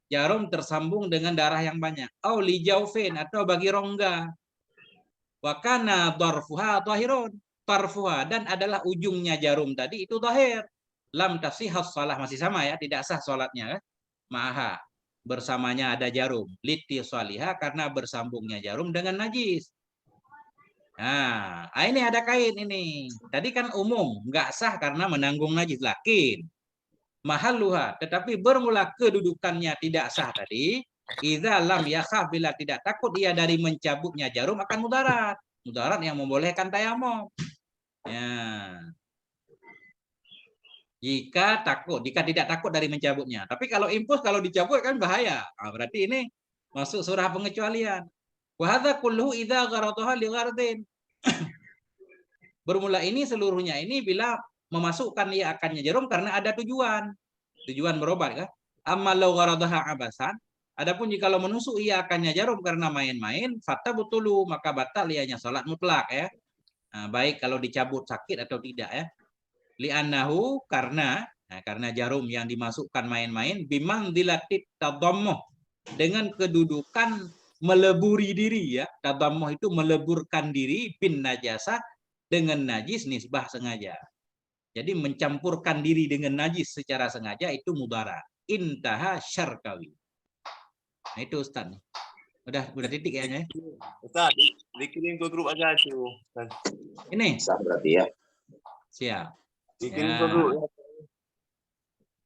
S1: Jarum tersambung dengan darah yang banyak. Aw li jaufin, atau bagi rongga. Wa kana darfuha tahirun, tarfuha, dan adalah ujungnya jarum tadi itu zahir. Lam tasihhas shalah, masih sama ya, tidak sah salatnya kan? Maha, bersamanya ada jarum. Liti salihah, karena bersambungnya jarum dengan najis. Nah, ini ada kain ini. Tadi kan umum, nggak sah karena menanggung najis. Lakin mahalluha, tetapi bermula kedudukannya tidak sah tadi. Idza lam yakhaf, bila tidak takut ia dari mencabutnya jarum akan mudarat. Mudarat yang membolehkan tayamum. Ya. Jika tidak takut dari mencabutnya. Tapi kalau impus, kalau dicabut kan bahaya. Nah, berarti ini masuk surah pengecualian. Wa hadza kulluhu idza gharadaha li ghardin. Bermula ini seluruhnya ini bila memasukkan ia akannya jarum karena ada tujuan berobat kan. Amma law gharadaha abasan, adapun jika menusuk ia akannya jarum karena main-main, fatabutulu, maka batal ianya salat mutlak ya. Nah, baik kalau dicabut sakit atau tidak ya. Li'annahu, karena jarum yang dimasukkan main-main, bimanzilatit tadammuh, dengan kedudukan meleburi diri ya. Tadammuh itu meleburkan diri bin najasah dengan najis nisbah sengaja. Jadi mencampurkan diri dengan najis secara sengaja itu mudhara. Intaha Syarkawi. Nah itu Ustaz. Udah titik kayaknya.
S3: Ustaz, dikirim ke grup aja itu.
S1: Ini.
S6: Sah berarti ya.
S1: Siap.
S3: Dikirim
S1: Ya.
S3: ke grup.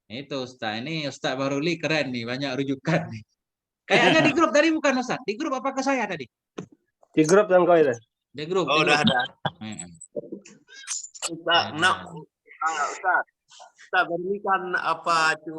S1: Itu Ustaz. Ini Ustaz Baruli keren nih, banyak rujukan nih. Kayaknya di grup tadi bukan Ustaz. Di grup apa ke saya tadi?
S5: Di grup yang kau itu.
S1: Di grup.
S3: Oh,
S1: di
S3: udah
S1: grup.
S3: ada. Ustaz, Ustaz, Ustaz, Ustaz, berikan apa itu